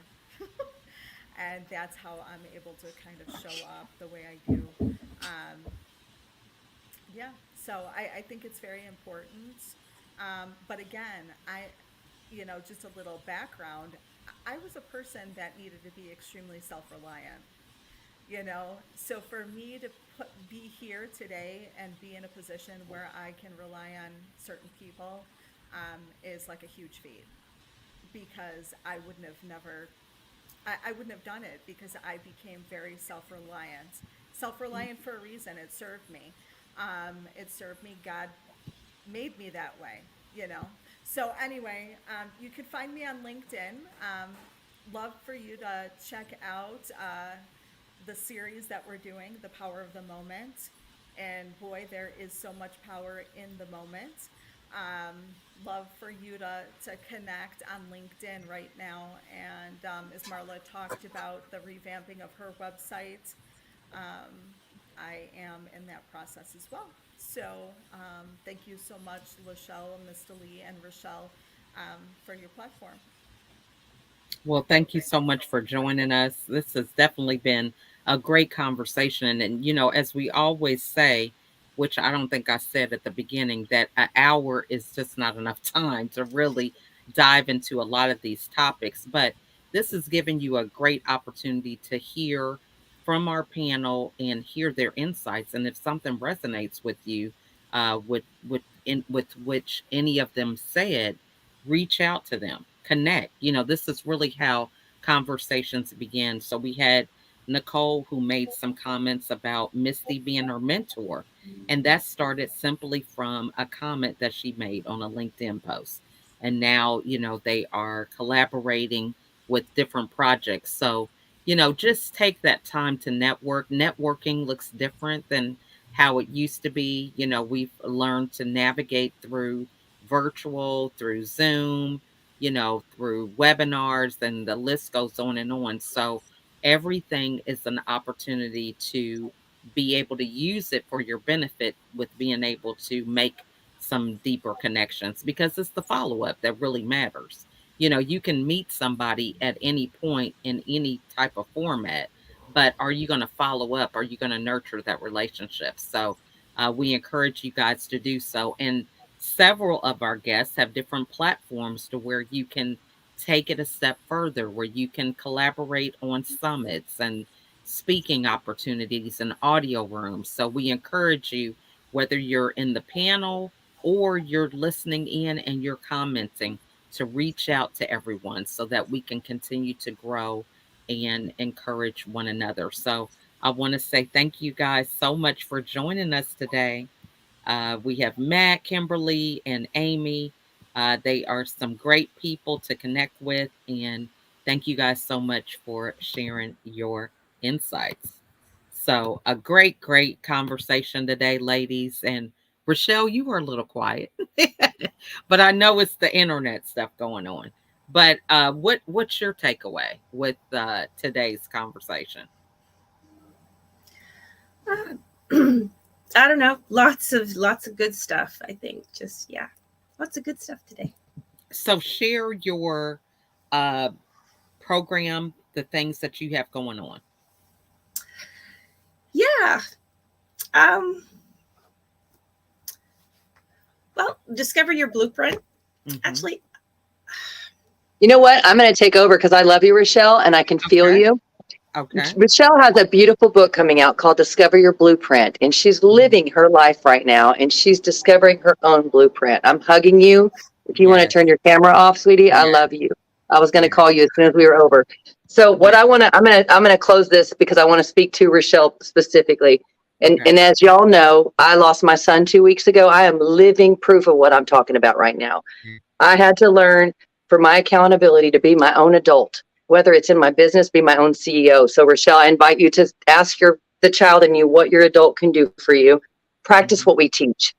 And that's how I'm able to kind of show up the way I do. Yeah, so I think it's very important. But again, just a little background. I was a person that needed to be extremely self-reliant. So for me to be here today and be in a position where I can rely on certain people is like a huge feat, because I wouldn't have done it, because I became very self-reliant for a reason. It served me. God made me that way. So anyway, you can find me on LinkedIn. Love for you to check out the series that we're doing, The Power of the Moment. And boy, there is so much power in the moment. Love for you to connect on LinkedIn right now. And as Marla talked about the revamping of her website, I am in that process as well. So thank you so much, LaChelle, Mistilei, and Raschell, for your platform. Well, thank you so much for joining us. This has definitely been a great conversation. And, as we always say, which I don't think I said at the beginning, that an hour is just not enough time to really dive into a lot of these topics. But this is giving you a great opportunity to hear from our panel and hear their insights. And if something resonates with you, with which any of them said, reach out to them, connect. This is really how conversations begin. So we had Nicole who made some comments about Misty being her mentor. And that started simply from a comment that she made on a LinkedIn post. And now, they are collaborating with different projects. So, just take that time to network. Networking looks different than how it used to be. We've learned to navigate through virtual, through Zoom, through webinars, and the list goes on and on. So everything is an opportunity to be able to use it for your benefit with being able to make some deeper connections, because it's the follow up that really matters. You can meet somebody at any point in any type of format, but are you going to follow up? Are you going to nurture that relationship? So we encourage you guys to do so. And several of our guests have different platforms to where you can take it a step further, where you can collaborate on summits and speaking opportunities and audio rooms. So we encourage you, whether you're in the panel or you're listening in and you're commenting, to reach out to everyone so that we can continue to grow and encourage one another. So I want to say thank you guys so much for joining us today. We have Matt, Kimberly, and Amy. They are some great people to connect with. And thank you guys so much for sharing your insights. So, a great, great conversation today, ladies. And Raschell, you were a little quiet, but I know it's the internet stuff going on. But what's your takeaway with today's conversation? I don't know. Lots of good stuff. I think lots of good stuff today. So share your program, the things that you have going on. Yeah. Well, discover your blueprint. Mm-hmm. Actually, you know what? I'm going to take over because I love you, Raschell, and I can feel you. Okay. Raschell has a beautiful book coming out called Discover Your Blueprint, and she's living her life right now, and she's discovering her own blueprint. I'm hugging you. If you want to turn your camera off, sweetie, I love you. I was going to call you as soon as we were over. So what I'm going to close this because I want to speak to Raschell specifically. And as y'all know, I lost my son 2 weeks ago. I am living proof of what I'm talking about right now. I had to learn for my accountability to be my own adult, whether it's in my business, be my own CEO. So Raschell, I invite you to ask the child in you what your adult can do for you. Practice what we teach.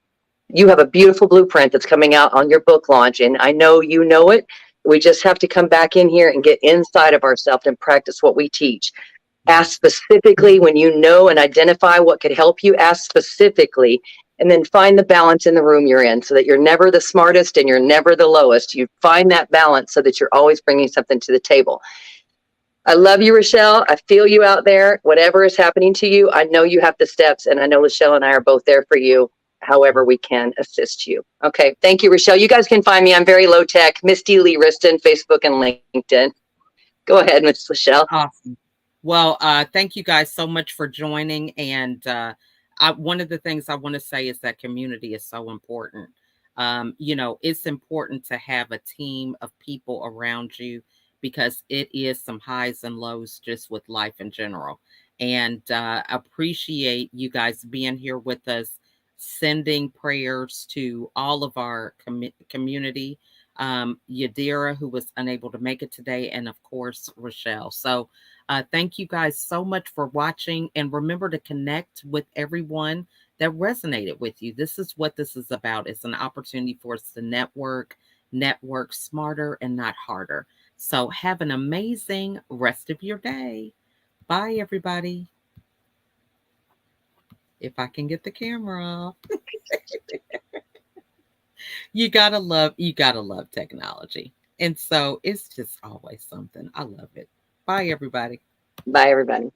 You have a beautiful blueprint that's coming out on your book launch, and I know you know it. We just have to come back in here and get inside of ourselves and practice what we teach. Ask specifically when you know and identify what could help you. Ask specifically, and then find the balance in the room you're in so that you're never the smartest and you're never the lowest. You find that balance so that you're always bringing something to the table. I love you, Raschell. I feel you out there. Whatever is happening to you, I know you have the steps, and I know LaChelle and I are both there for you however we can assist you. Okay. Thank you, Raschell. You guys can find me. I'm very low tech. Mistilei Wriston, Facebook and LinkedIn. Go ahead, Ms. LaChelle. Awesome. Well, thank you guys so much for joining. And one of the things I want to say is that community is so important. It's important to have a team of people around you because it is some highs and lows just with life in general. And appreciate you guys being here with us, sending prayers to all of our community. Yadira, who was unable to make it today, and of course, Raschell. So thank you guys so much for watching, and remember to connect with everyone that resonated with you. This is what this is about. It's an opportunity for us to network smarter and not harder. So have an amazing rest of your day. Bye, everybody. if I can get the camera off. You gotta love technology. And so it's just always something. I love it. Bye, everybody. Bye, everybody.